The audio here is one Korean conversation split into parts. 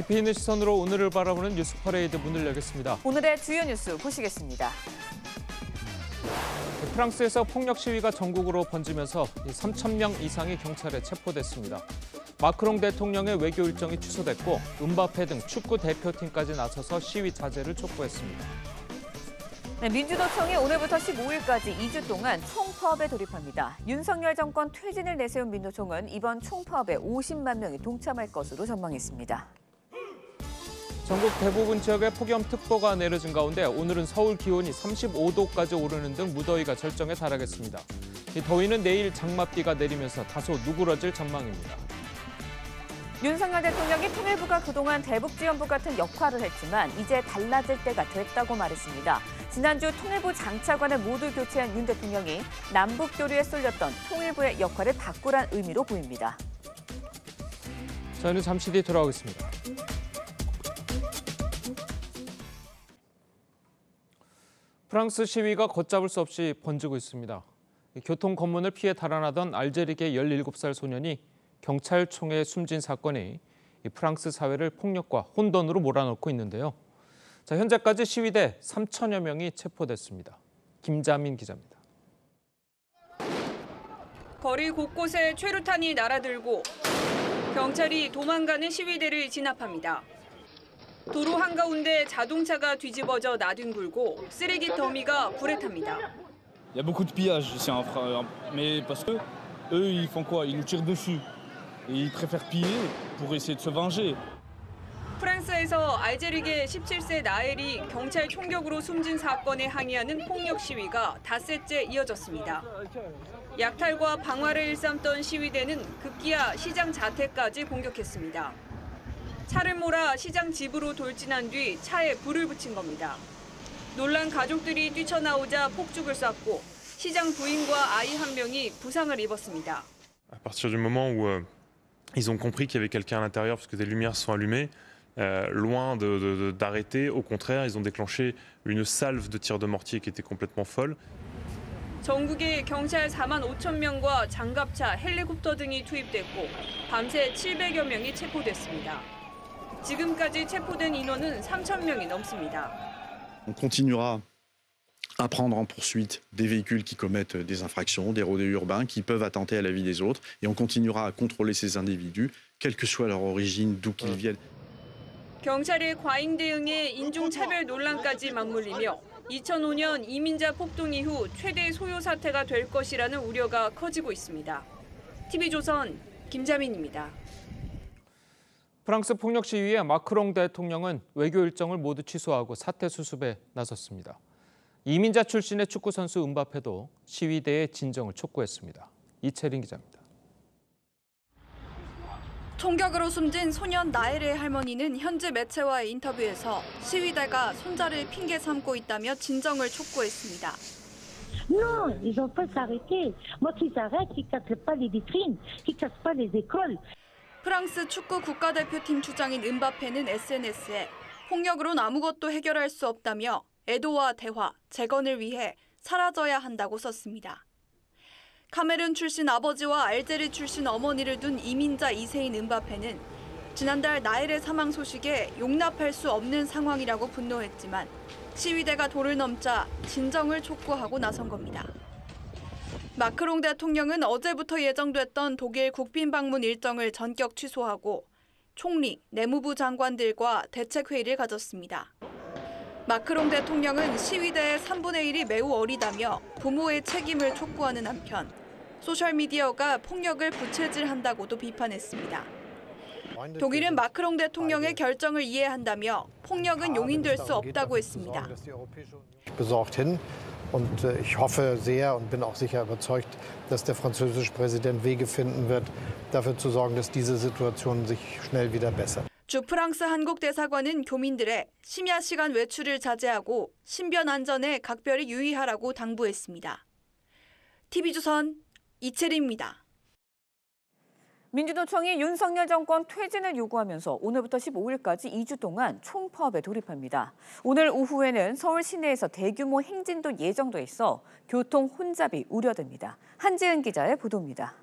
깊이 있는 시선으로 오늘을 바라보는 뉴스 퍼레이드 문을 열겠습니다. 오늘의 주요 뉴스 보시겠습니다. 프랑스에서 폭력 시위가 전국으로 번지면서 3,000명 이상의 경찰에 체포됐습니다. 마크롱 대통령의 외교 일정이 취소됐고 음바페 등 축구 대표팀까지 나서서 시위 자제를 촉구했습니다. 네, 민주노총이 오늘부터 15일까지 2주 동안 총파업에 돌입합니다. 윤석열 정권 퇴진을 내세운 민노총은 이번 총파업에 50만 명이 동참할 것으로 전망했습니다. 전국 대부분 지역에 폭염특보가 내려진 가운데 오늘은 서울 기온이 35도까지 오르는 등 무더위가 절정에 달하겠습니다. 이 더위는 내일 장맛비가 내리면서 다소 누그러질 전망입니다. 윤석열 대통령이 통일부가 그동안 대북지원부 같은 역할을 했지만 이제 달라질 때가 됐다고 말했습니다. 지난주 통일부 장차관을 모두 교체한 윤 대통령이 남북교류에 쏠렸던 통일부의 역할을 바꾸란 의미로 보입니다. 저희는 잠시 뒤에 돌아오겠습니다. 프랑스 시위가 걷잡을 수 없이 번지고 있습니다. 교통 검문을 피해 달아나던 알제리계 17살 소년이 경찰총에 숨진 사건이 프랑스 사회를 폭력과 혼돈으로 몰아넣고 있는데요. 자, 현재까지 시위대 3천여 명이 체포됐습니다. 김자민 기자입니다. 거리 곳곳에 최루탄이 날아들고 경찰이 도망가는 시위대를 진압합니다. 도로 한가운데 자동차가 뒤집어져 나뒹굴고 쓰레기 더미가 불에 탑니다. Il y a beaucoup de pillage ici en France, mais parce que eux ils font quoi? Ils nous tirent dessus. Et ils préfèrent piller pour essayer de se venger. 프랑스에서 알제리계 17세 나엘이 경찰 총격으로 숨진 사건에 항의하는 폭력 시위가 닷새째 이어졌습니다. 약탈과 방화를 일삼던 시위대는 급기야 시장 자택까지 공격했습니다. 차를 몰아 시장 집으로 돌진한 뒤 차에 불을 붙인 겁니다. 놀란 가족들이 뛰쳐나오자 폭죽을 쐈고 시장 부인과 아이 한 명이 부상을 입었습니다. À partir du moment où ils ont compris qu'il y avait quelqu'un à l'intérieur parce que des lumières se sont allumées, loin d'arrêter, au contraire, ils ont déclenché une salve de tirs de mortier qui était complètement folle. 전국에 경찰 4만 5천 명과 장갑차, 헬리콥터 등이 투입됐고 밤새 700여 명이 체포됐습니다. 지금까지 체포된 인원은 3천 명이 넘습니다. On continuera à prendre en poursuite des véhicules qui commettent des infractions, des rodéos urbains qui peuvent attenter à la vie des autres, et on continuera à contrôler ces individus, quelle que soit leur origine, d'où qu'ils viennent. 경찰의 과잉 대응에 인종차별 논란까지 맞물리며 2005년 이민자 폭동 이후 최대 소요 사태가 될 것이라는 우려가 커지고 있습니다. TV조선 김자민입니다. 프랑스 폭력 시위에 마크롱 대통령은 외교 일정을 모두 취소하고 사태 수습에 나섰습니다. 이민자 출신의 축구 선수 음바페도 시위대의 진정을 촉구했습니다. 이채린 기자입니다. 총격으로 숨진 소년 나엘의 할머니는 현지 매체와의 인터뷰에서 시위대가 손자를 핑계 삼고 있다며 진정을 촉구했습니다. Non, ils ont pas s'arrêter. Moi qu'ils arrêtent, qu'ils cassent pas les vitrines, qu'ils cassent pas les écoles. 프랑스 축구 국가대표팀 주장인 음바페는 SNS에 폭력으로는 아무것도 해결할 수 없다며 애도와 대화, 재건을 위해 사라져야 한다고 썼습니다. 카메룬 출신 아버지와 알제리 출신 어머니를 둔 이민자 2세인 음바페는 지난달 나엘의 사망 소식에 용납할 수 없는 상황이라고 분노했지만 시위대가 도를 넘자 진정을 촉구하고 나선 겁니다. 마크롱 대통령은 어제부터 예정됐던 독일 국빈 방문 일정을 전격 취소하고 총리, 내무부 장관들과 대책회의를 가졌습니다. 마크롱 대통령은 시위대의 3분의 1이 매우 어리다며 부모의 책임을 촉구하는 한편 소셜미디어가 폭력을 부채질한다고도 비판했습니다. 독일은 마크롱 대통령의 결정을 이해한다며 폭력은 용인될 수 없다고 했습니다. Und ich hoffe sehr und bin auch sicher überzeugt, dass der französische Präsident Wege finden wird, dafür zu sorgen, dass diese Situation sich schnell wieder bessert. 주 프랑스 한국 대사관은 교민들의 심야 시간 외출을 자제하고 신변 안전에 각별히 유의하라고 당부했습니다. TV조선 이채리입니다. 민주노총이 윤석열 정권 퇴진을 요구하면서 오늘부터 15일까지 2주 동안 총파업에 돌입합니다. 오늘 오후에는 서울 시내에서 대규모 행진도 예정돼 있어 교통 혼잡이 우려됩니다. 한지은 기자의 보도입니다.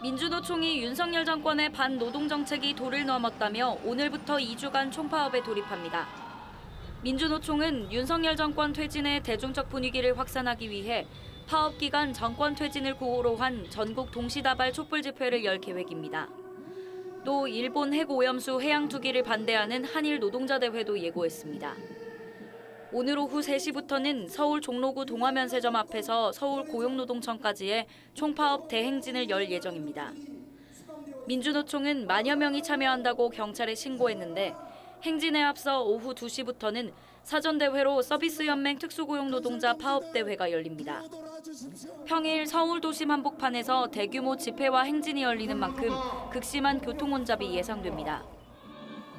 민주노총이 윤석열 정권의 반노동 정책이 도를 넘었다며 오늘부터 2주간 총파업에 돌입합니다. 민주노총은 윤석열 정권 퇴진의 대중적 분위기를 확산하기 위해 파업 기간 정권 퇴진을 구호로 한 전국 동시다발 촛불 집회를 열 계획입니다. 또 일본 핵 오염수 해양 투기를 반대하는 한일 노동자 대회도 예고했습니다. 오늘 오후 3시부터는 서울 종로구 동화면세점 앞에서 서울 고용노동청까지의 총파업 대행진을 열 예정입니다. 민주노총은 만여 명이 참여한다고 경찰에 신고했는데 행진에 앞서 오후 2시부터는 사전대회로 서비스연맹 특수고용노동자 파업대회가 열립니다. 평일 서울 도심 한복판에서 대규모 집회와 행진이 열리는 만큼 극심한 교통혼잡이 예상됩니다.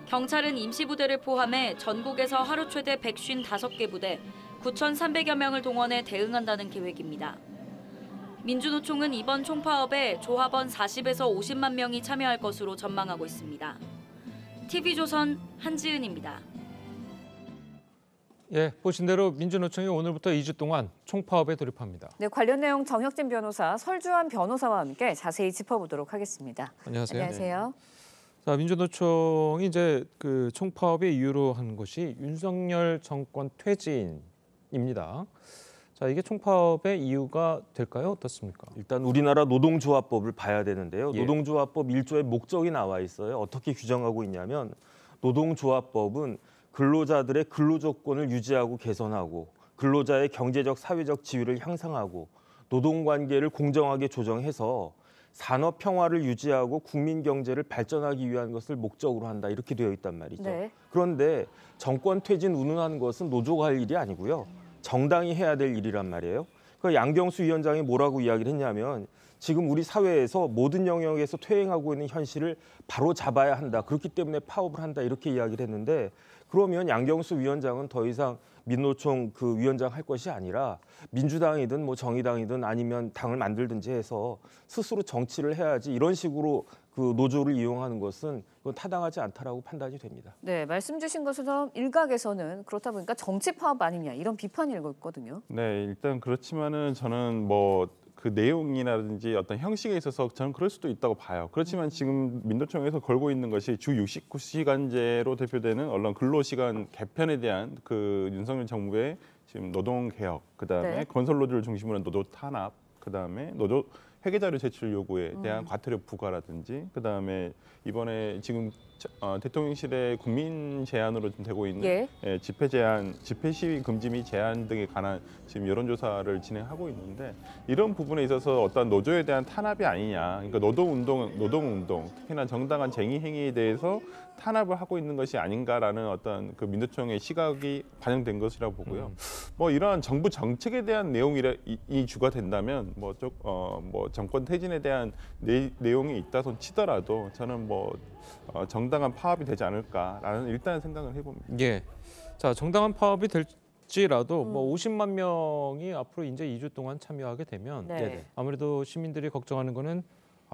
경찰은 임시부대를 포함해 전국에서 하루 최대 155개 부대, 9,300여 명을 동원해 대응한다는 계획입니다. 민주노총은 이번 총파업에 조합원 40에서 50만 명이 참여할 것으로 전망하고 있습니다. TV조선 한지은입니다. 예, 보신 대로 민주노총이 오늘부터 2주 동안 총파업에 돌입합니다. 네, 관련 내용 정혁진 변호사, 설주환 변호사와 함께 자세히 짚어보도록 하겠습니다. 안녕하세요. 안녕하세요. 자, 민주노총이 이제 그 총파업의 이유로 한 것이 윤석열 정권 퇴진입니다. 자, 이게 총파업의 이유가 될까요? 어떻습니까? 일단 우리나라 노동조합법을 봐야 되는데요. 예. 노동조합법 1조의 목적이 나와 있어요. 어떻게 규정하고 있냐면 노동조합법은 근로자들의 근로조건을 유지하고 개선하고 근로자의 경제적, 사회적 지위를 향상하고 노동관계를 공정하게 조정해서 산업 평화를 유지하고 국민 경제를 발전하기 위한 것을 목적으로 한다. 이렇게 되어 있단 말이죠. 네. 그런데 정권 퇴진 운운하는 것은 노조가 할 일이 아니고요. 정당이 해야 될 일이란 말이에요. 그 양경수 위원장이 뭐라고 이야기를 했냐면 지금 우리 사회에서 모든 영역에서 퇴행하고 있는 현실을 바로 잡아야 한다. 그렇기 때문에 파업을 한다. 이렇게 이야기를 했는데 그러면 양경수 위원장은 더 이상 민노총 그 위원장 할 것이 아니라 민주당이든 뭐 정의당이든 아니면 당을 만들든지 해서 스스로 정치를 해야지 이런 식으로 그 노조를 이용하는 것은 그건 타당하지 않다라고 판단이 됩니다. 네, 말씀 주신 것처럼 일각에서는 그렇다 보니까 정치 파업 아니냐 이런 비판이 일고 있거든요. 네, 일단 그렇지만은 저는 뭐 그 내용이라든지 어떤 형식에 있어서 저는 그럴 수도 있다고 봐요. 그렇지만 지금 민노총에서 걸고 있는 것이 주 69시간제로 대표되는 언론 근로시간 개편에 대한 그 윤석열 정부의 지금 노동개혁, 그다음에 네. 건설노조를 중심으로 한 노조 탄압, 그다음에 노조 회계자료 제출 요구에 대한 과태료 부과라든지 그다음에 이번에 지금 대통령실의 국민 제안으로 좀 되고 있는 예. 집회 제한, 집회 시위 금지 및 제한 등에 관한 지금 여론조사를 진행하고 있는데 이런 부분에 있어서 어떤 노조에 대한 탄압이 아니냐, 그러니까 노동운동, 특히나 정당한 쟁의 행위에 대해서 탄압을 하고 있는 것이 아닌가라는 어떤 그 민노총의 시각이 반영된 것이라고 보고요. 뭐 이러한 정부 정책에 대한 내용이 주가 된다면 뭐 정권 퇴진에 대한 내용이 있다손 치더라도 저는 뭐 정당한 파업이 되지 않을까라는 일단 생각을 해봅니다. 예. 자, 정당한 파업이 될지라도 뭐 50만 명이 앞으로 이제 2주 동안 참여하게 되면 네. 아무래도 시민들이 걱정하는 거는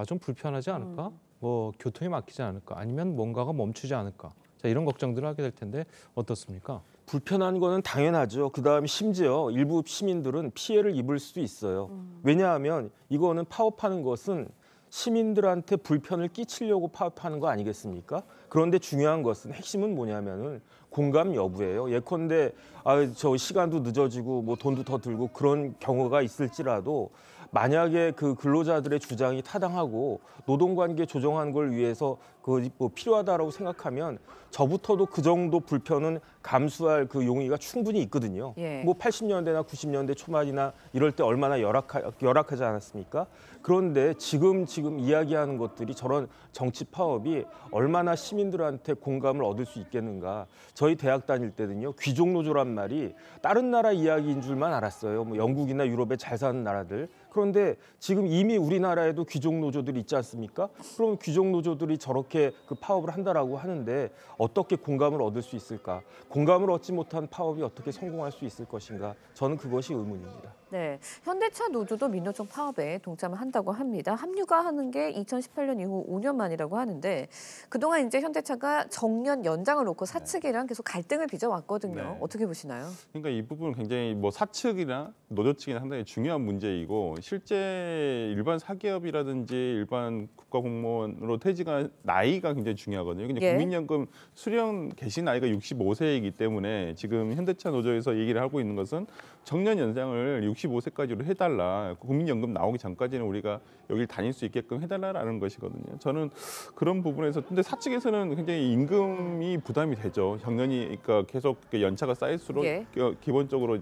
좀 불편하지 않을까? 뭐 교통이 막히지 않을까? 아니면 뭔가가 멈추지 않을까? 자, 이런 걱정들을 하게 될 텐데 어떻습니까? 불편한 거는 당연하죠. 그다음에 심지어 일부 시민들은 피해를 입을 수도 있어요. 왜냐하면 이거는 파업하는 것은 시민들한테 불편을 끼치려고 파업하는 거 아니겠습니까? 그런데 중요한 것은 핵심은 뭐냐면은 공감 여부예요. 예컨대 저 시간도 늦어지고 뭐 돈도 더 들고 그런 경우가 있을지라도 만약에 그 근로자들의 주장이 타당하고 노동관계 조정하는 걸 위해서 그 뭐 필요하다라고 생각하면 저부터도 그 정도 불편은 감수할 그 용의가 충분히 있거든요. 예. 뭐 80년대나 90년대 초반이나 이럴 때 얼마나 열악하지 않았습니까? 그런데 지금 이야기하는 것들이 저런 정치 파업이 얼마나 시민들한테 공감을 얻을 수 있겠는가. 저희 대학 다닐 때는요. 귀족 노조란 말이 다른 나라 이야기인 줄만 알았어요. 뭐 영국이나 유럽에 잘 사는 나라들. 그런데 지금 이미 우리나라에도 귀족 노조들이 있지 않습니까? 그럼 귀족 노조들이 저렇게 그 파업을 한다라고 하는데 어떻게 공감을 얻을 수 있을까? 공감을 얻지 못한 파업이 어떻게 성공할 수 있을 것인가? 저는 그것이 의문입니다. 네, 현대차 노조도 민노총 파업에 동참을 한다고 합니다. 합류가 하는 게 2018년 이후 5년 만이라고 하는데 그동안 이제 현대차가 정년 연장을 놓고 사측이랑 계속 갈등을 빚어왔거든요. 네. 어떻게 보시나요? 그러니까 이 부분은 굉장히 뭐 사측이나 노조 측이나 상당히 중요한 문제이고 실제 일반 사기업이라든지 일반 국가공무원으로 퇴직한 나이가 굉장히 중요하거든요. 근데 예. 국민연금 수령 개시 나이가 65세이기 때문에 지금 현대차 노조에서 얘기를 하고 있는 것은 정년 연장을 65세까지로 해달라. 국민연금 나오기 전까지는 우리가 여기를 다닐 수 있게끔 해달라라는 것이거든요. 저는 그런 부분에서 근데 사측에서는 굉장히 임금이 부담이 되죠. 작년이 그러니까 계속 연차가 쌓일수록 예. 기본적으로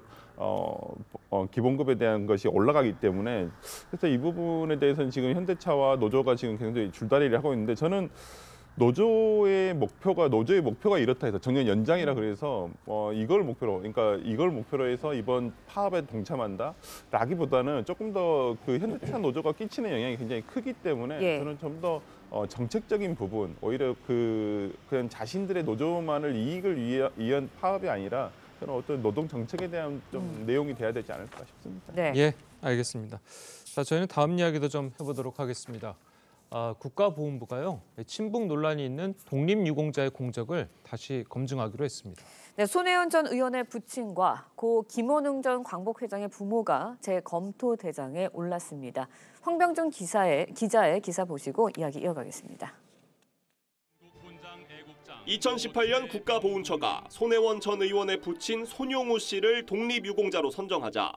기본급에 대한 것이 올라가기 때문에 그래서 이 부분에 대해서는 지금 현대차와 노조가 지금 굉장히 줄다리를 하고 있는데 저는 노조의 목표가 이렇다 해서 정년 연장이라 그래서 이걸 목표로 해서 이번 파업에 동참한다라기보다는 조금 더 그 현대차 노조가 끼치는 영향이 굉장히 크기 때문에 예. 저는 좀 더 정책적인 부분 오히려 그냥 자신들의 노조만을 이익을 위한 파업이 아니라 저는 어떤 노동 정책에 대한 좀 내용이 돼야 되지 않을까 싶습니다. 네. 예, 알겠습니다. 자, 저희는 다음 이야기도 좀 해보도록 하겠습니다. 국가보훈부가요, 친북 논란이 있는 독립유공자의 공적을 다시 검증하기로 했습니다. 네, 손혜원 전 의원의 부친과 고 김원웅 전 광복회장의 부모가 재검토 대장에 올랐습니다. 황병준 기자의 기사 보시고 이야기 이어가겠습니다. 2018년 국가보훈처가 손혜원 전 의원의 부친 손용우 씨를 독립유공자로 선정하자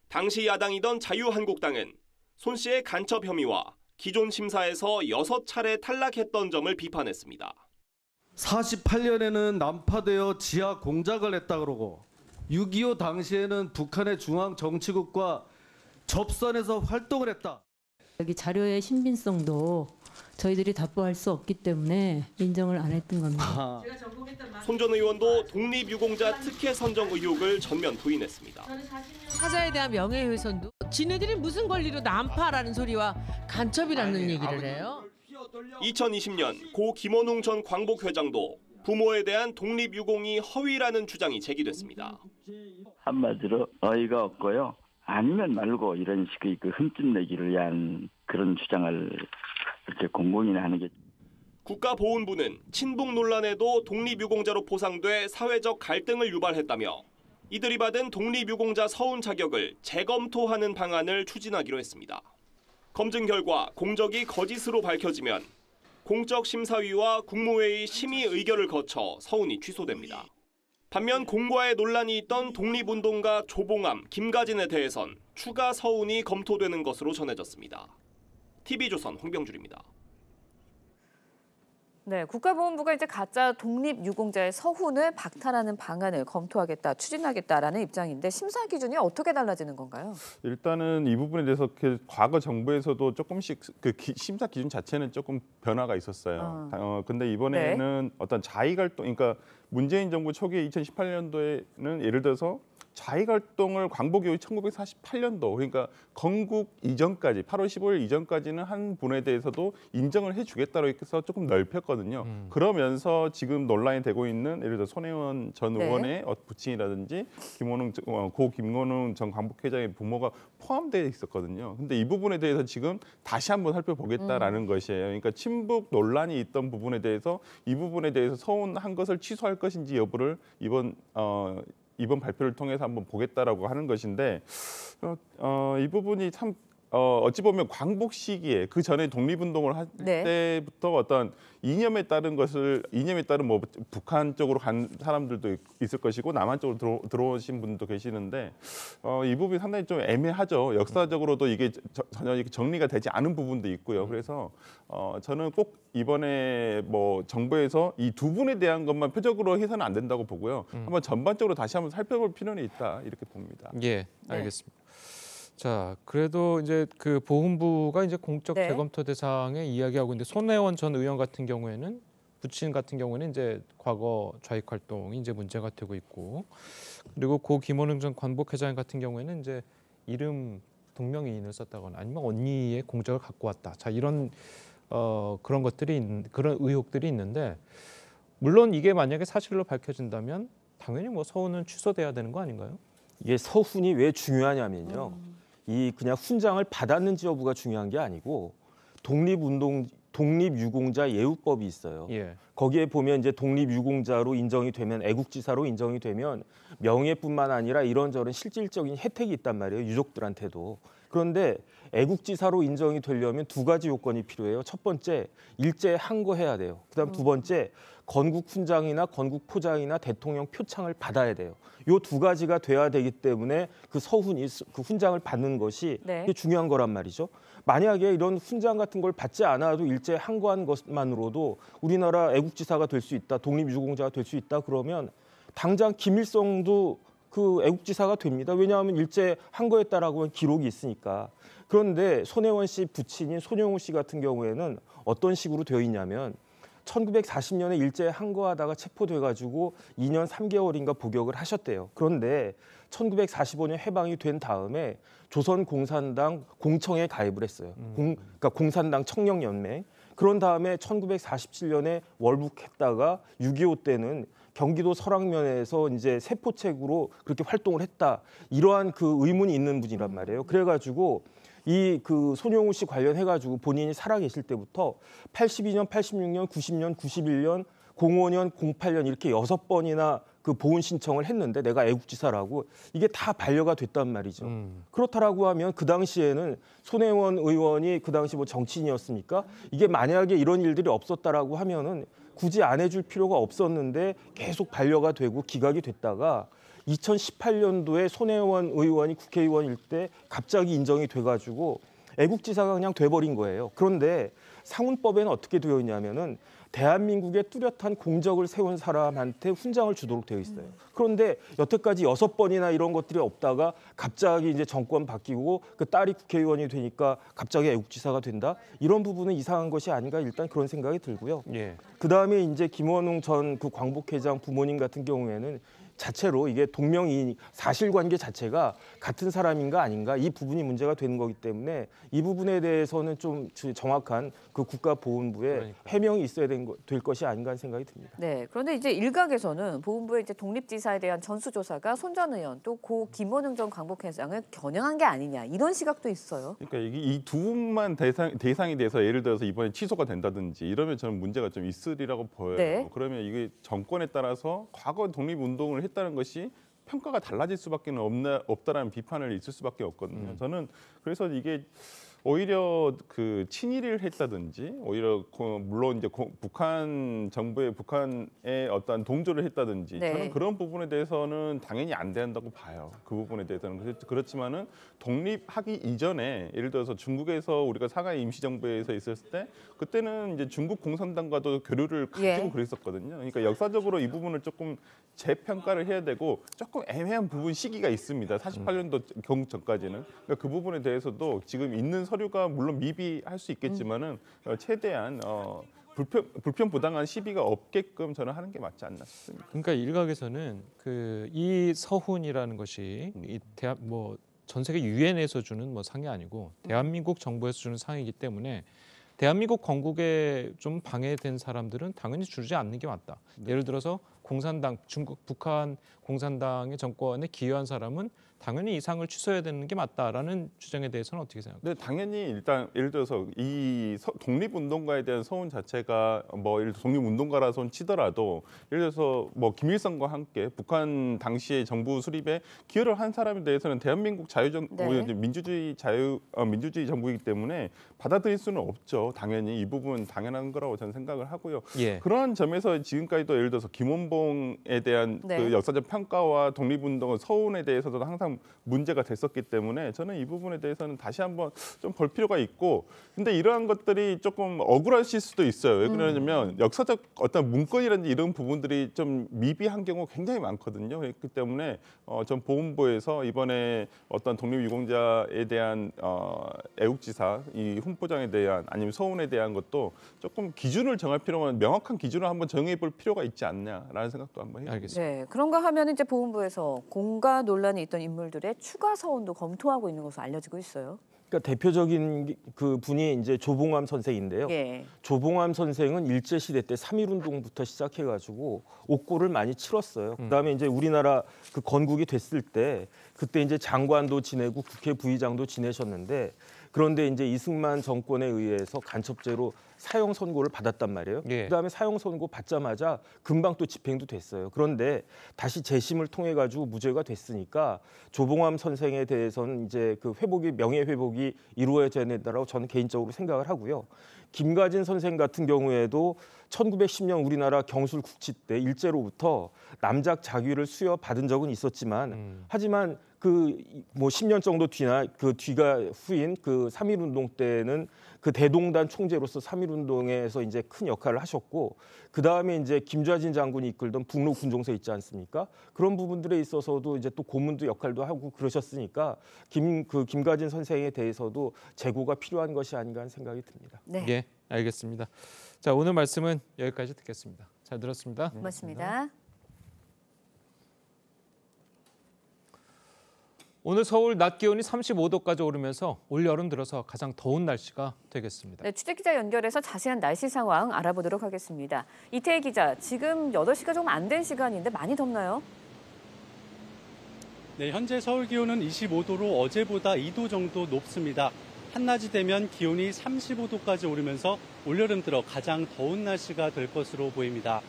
당시 야당이던 자유한국당은 손 씨의 간첩 혐의와 기존 심사에서 6차례 탈락했던 점을 비판했습니다. 48년에는 난파되어 지하 공작을 했다 그러고 6.25 당시에는 북한의 중앙정치국과 접선해서 활동을 했다. 여기 자료의 신빙성도 저희들이 답보할 수 없기 때문에 인정을 안 했던 겁니다. 손 전 의원도 독립유공자 특혜 선정 의혹을 전면 부인했습니다. 사자에 대한 명예훼손도 지네들이 무슨 권리로 난파라는 소리와 간첩이라는 얘기를 해요. 2020년 고 김원웅 전 광복회장도 부모에 대한 독립유공이 허위라는 주장이 제기됐습니다. 한마디로 어이가 없고요. 아니면 말고 이런 식의 그 흠집 내기를 위한 그런 주장을 그렇게 공공연히 하는 게. 국가보훈부는 친북 논란에도 독립유공자로 포상돼 사회적 갈등을 유발했다며 이들이 받은 독립유공자 서훈 자격을 재검토하는 방안을 추진하기로 했습니다. 검증 결과 공적이 거짓으로 밝혀지면 공적심사위와 국무회의 심의 의결을 거쳐 서훈이 취소됩니다. 반면 공과에 논란이 있던 독립운동가 조봉암, 김가진에 대해선 추가 서훈이 검토되는 것으로 전해졌습니다. TV조선 홍병준입니다. 네, 국가보훈부가 이제 가짜 독립유공자의 서훈을 박탈하는 방안을 검토하겠다, 추진하겠다라는 입장인데 심사 기준이 어떻게 달라지는 건가요? 일단은 이 부분에 대해서 과거 정부에서도 조금씩 심사 기준 자체는 조금 변화가 있었어요. 근데 이번에는 네. 어떤 자익활동, 그러니까 문재인 정부 초기에 2018년도에는 예를 들어서 자익활동을 광복이후 1948년도 그러니까 건국 이전까지 8월 15일 이전까지는 한 분에 대해서도 인정을 해주겠다고 해서 조금 넓혔거든요. 그러면서 지금 논란이 되고 있는 예를 들어 손혜원 전 의원의 네. 부친이라든지 고 김원웅 전 광복회장의 부모가 포함되어 있었거든요. 근데 이 부분에 대해서 지금 다시 한번 살펴보겠다라는 것이에요. 그러니까 친북 논란이 있던 부분에 대해서 이 부분에 대해서 서운한 것을 취소할 것인지 여부를 이번 발표를 통해서 한번 보겠다라고 하는 것인데 이 부분이 참 어찌 보면 광복 시기에 그 전에 독립운동을 할 때부터 어떤 이념에 따른 뭐 북한 쪽으로 간 사람들도 있을 것이고 남한 쪽으로 들어오신 분도 계시는데 이 부분이 상당히 좀 애매하죠. 역사적으로도 이게 전혀 정리가 되지 않은 부분도 있고요. 그래서 저는 꼭 이번에 뭐 정부에서 이 두 분에 대한 것만 표적으로 해서는 안 된다고 보고요. 한번 전반적으로 다시 한번 살펴볼 필요는 있다 이렇게 봅니다. 예, 알겠습니다. 자, 그래도 이제 그 보훈부가 이제 공적 재검토 대상에 이야기하고 있는데 손혜원 전 의원 같은 경우에는 부친 같은 경우는 이제 과거 좌익 활동이 이제 문제가 되고 있고 그리고 고 김원웅 전 광복회장 같은 경우에는 이제 이름 동명이인을 썼다거나 아니면 언니의 공적을 갖고 왔다. 자, 이런 그런 것들이 그런 의혹들이 있는데 물론 이게 만약에 사실로 밝혀진다면 당연히 뭐 서훈은 취소돼야 되는 거 아닌가요? 이게 서훈이 왜 중요하냐면요. 이 그냥 훈장을 받았는지 여부가 중요한 게 아니고 독립유공자 예우법이 있어요. 예. 거기에 보면 이제 독립유공자로 인정이 되면 애국지사로 인정이 되면 명예뿐만 아니라 이런저런 실질적인 혜택이 있단 말이에요. 유족들한테도. 그런데 애국지사로 인정이 되려면 두 가지 요건이 필요해요. 첫 번째, 일제에 항거해야 돼요. 그다음 두 번째, 건국훈장이나 건국포장이나 대통령 표창을 받아야 돼요. 요 두 가지가 돼야 되기 때문에 그 서훈이 그 훈장을 받는 것이 네. 중요한 거란 말이죠. 만약에 이런 훈장 같은 걸 받지 않아도 일제에 항거한 것만으로도 우리나라 애국지사가 될 수 있다, 독립유공자가 될 수 있다 그러면 당장 김일성도 그 애국지사가 됩니다. 왜냐하면 일제 항거했다라고 하는 기록이 있으니까. 그런데 손혜원 씨 부친인 손영우 씨 같은 경우에는 어떤 식으로 되어 있냐면 1940년에 일제에 항거하다가 체포돼가지고 2년 3개월인가 복역을 하셨대요. 그런데 1945년 해방이 된 다음에 조선공산당 공청에 가입을 했어요. 그러니까 공산당 청년연맹. 그런 다음에 1947년에 월북했다가 6.25 때는 경기도 설악면에서 이제 세포책으로 그렇게 활동을 했다. 이러한 그 의문이 있는 분이란 말이에요. 그래가지고 이 그 손영우 씨 관련해가지고 본인이 살아계실 때부터 82년, 86년, 90년, 91년, 05년, 08년 이렇게 6번이나 그 보훈 신청을 했는데 내가 애국지사라고 이게 다 반려가 됐단 말이죠. 그렇다라고 하면 그 당시에는 손혜원 의원이 그 당시 뭐 정치인이었습니까? 이게 만약에 이런 일들이 없었다라고 하면은 굳이 안 해줄 필요가 없었는데 계속 반려가 되고 기각이 됐다가 2018년도에 손혜원 의원이 국회의원일 때 갑자기 인정이 돼가지고 애국지사가 그냥 돼버린 거예요. 그런데 상훈법에는 어떻게 되어 있냐면은 대한민국의 뚜렷한 공적을 세운 사람한테 훈장을 주도록 되어 있어요. 그런데 여태까지 6번이나 이런 것들이 없다가 갑자기 이제 정권 바뀌고 그 딸이 국회의원이 되니까 갑자기 애국지사가 된다? 이런 부분은 이상한 것이 아닌가 일단 그런 생각이 들고요. 예. 그다음에 이제 김원웅 전 그 광복회장 부모님 같은 경우에는 자체로 이게 동명이인 사실관계 자체가 같은 사람인가 아닌가 이 부분이 문제가 되는 거기 때문에 이 부분에 대해서는 좀 정확한 그 국가보훈부의 해명이 있어야 될 것이 아닌가 하는 생각이 듭니다. 네, 그런데 이제 일각에서는 보훈부의 이제 독립지사에 대한 전수조사가 손 전 의원 또 고 김원웅 전 광복회장을 겨냥한 게 아니냐 이런 시각도 있어요. 그러니까 이게 이 두 분만 대상이 돼서 예를 들어서 이번에 취소가 된다든지 이러면 저는 문제가 좀 있으리라고 보여요. 네. 그러면 이게 정권에 따라서 과거 독립운동을 했다는 것이 평가가 달라질 수밖에 없다라는 비판을 있을 수밖에 없거든요. 저는 그래서 이게 오히려 그 친일을 했다든지 오히려 물론 이제 북한 정부의 북한에 어떤 동조를 했다든지 네. 저는 그런 부분에 대해서는 당연히 안 된다고 봐요. 그 부분에 대해서는 그렇지만은 독립하기 이전에 예를 들어서 중국에서 우리가 상하이 임시정부에서 있었을 때 그때는 이제 중국 공산당과도 교류를 가지고 예. 그랬었거든요. 그러니까 역사적으로 이 부분을 조금 재평가를 해야 되고 조금 애매한 부분 시기가 있습니다. 48년도 경국 전까지는 그러니까 그 부분에 대해서도 지금 있는 서류가 물론 미비할 수 있겠지만은 최대한 불편 부당한 시비가 없게끔 저는 하는 게 맞지 않나 싶습니다. 그러니까 일각에서는 그 이 서훈이라는 것이 이 전 세계 유엔에서 주는 뭐 상이 아니고 대한민국 정부에서 주는 상이기 때문에 대한민국 건국에 좀 방해된 사람들은 당연히 주지 않는 게 맞다. 예를 들어서 공산당, 북한 공산당의 정권에 기여한 사람은 당연히 이 상을 취소해야 되는 게 맞다라는 주장에 대해서는 어떻게 생각하세요? 네, 당연히 일단 예를 들어서 이 독립운동가에 대한 서훈 자체가 뭐 예를 들어 독립운동가라서 치더라도 예를 들어서 뭐 김일성과 함께 북한 당시의 정부 수립에 기여를 한 사람에 대해서는 대한민국 민주주의 정부이기 때문에 받아들일 수는 없죠. 당연히 이 부분 당연한 거라고 저는 생각을 하고요. 예. 그러한 점에서 지금까지도 예를 들어서 김원봉에 대한 네. 그 역사적 평가와 독립운동 서훈에 대해서도 항상 문제가 됐었기 때문에 저는 이 부분에 대해서는 다시 한번 좀 볼 필요가 있고 근데 이러한 것들이 조금 억울하실 수도 있어요. 왜 그러냐면 역사적 어떤 문건이라든지 이런 부분들이 좀 미비한 경우 굉장히 많거든요. 그렇기 때문에 전 보훈부에서 이번에 어떤 독립유공자에 대한 애국지사 이 훈포장에 대한 아니면 서훈에 대한 것도 조금 기준을 정할 필요가 명확한 기준을 한번 정해 볼 필요가 있지 않냐라는 생각도 한번 해요. 알겠습니다. 네, 그런가 하면 이제 보훈부에서 공가 논란이 있던 인물들의 추가 서훈도 검토하고 있는 것으로 알려지고 있어요. 그러니까 대표적인 그 분이 이제 조봉암 선생인데요. 예. 조봉암 선생은 일제 시대 때 3.1운동부터 시작해가지고 옥고를 많이 치렀어요. 그다음에 이제 우리나라 그 건국이 됐을 때 그때 이제 장관도 지내고 국회 부의장도 지내셨는데 그런데 이제 이승만 정권에 의해서 간첩죄로 사형 선고를 받았단 말이에요. 예. 그다음에 사형 선고 받자마자 금방 또 집행도 됐어요. 그런데 다시 재심을 통해 가지고 무죄가 됐으니까 조봉암 선생에 대해서는 이제 그 회복이 명예 회복이 이루어져야 된다라고 저는 개인적으로 생각을 하고요. 김가진 선생 같은 경우에도 1910년 우리나라 경술 국치 때 일제로부터 남작 자귀를 수여받은 적은 있었지만 하지만 그 뭐 10년 정도 뒤나 그 뒤가 후인 그 3.1운동 때는 그 대동단 총재로서 3.1운동에서 이제 큰 역할을 하셨고 그 다음에 이제 김좌진 장군이 이끌던 북로 군종서 있지 않습니까? 그런 부분들에 있어서도 이제 또 고문도 역할도 하고 그러셨으니까 김가진 선생에 대해서도 재고가 필요한 것이 아닌가 하는 생각이 듭니다. 네. 예, 알겠습니다. 자, 오늘 말씀은 여기까지 듣겠습니다. 잘 들었습니다. 고맙습니다. 오늘 서울 낮 기온이 35도까지 오르면서 올여름 들어서 가장 더운 날씨가 되겠습니다. 네, 취재기자 연결해서 자세한 날씨 상황 알아보도록 하겠습니다. 이태희 기자, 지금 8시가 조금 안 된 시간인데 많이 덥나요? 네, 현재 서울 기온은 25도로 어제보다 2도 정도 높습니다. 한낮이 되면 기온이 35도까지 오르면서 올여름 들어 가장 더운 날씨가 될 것으로 보입니다.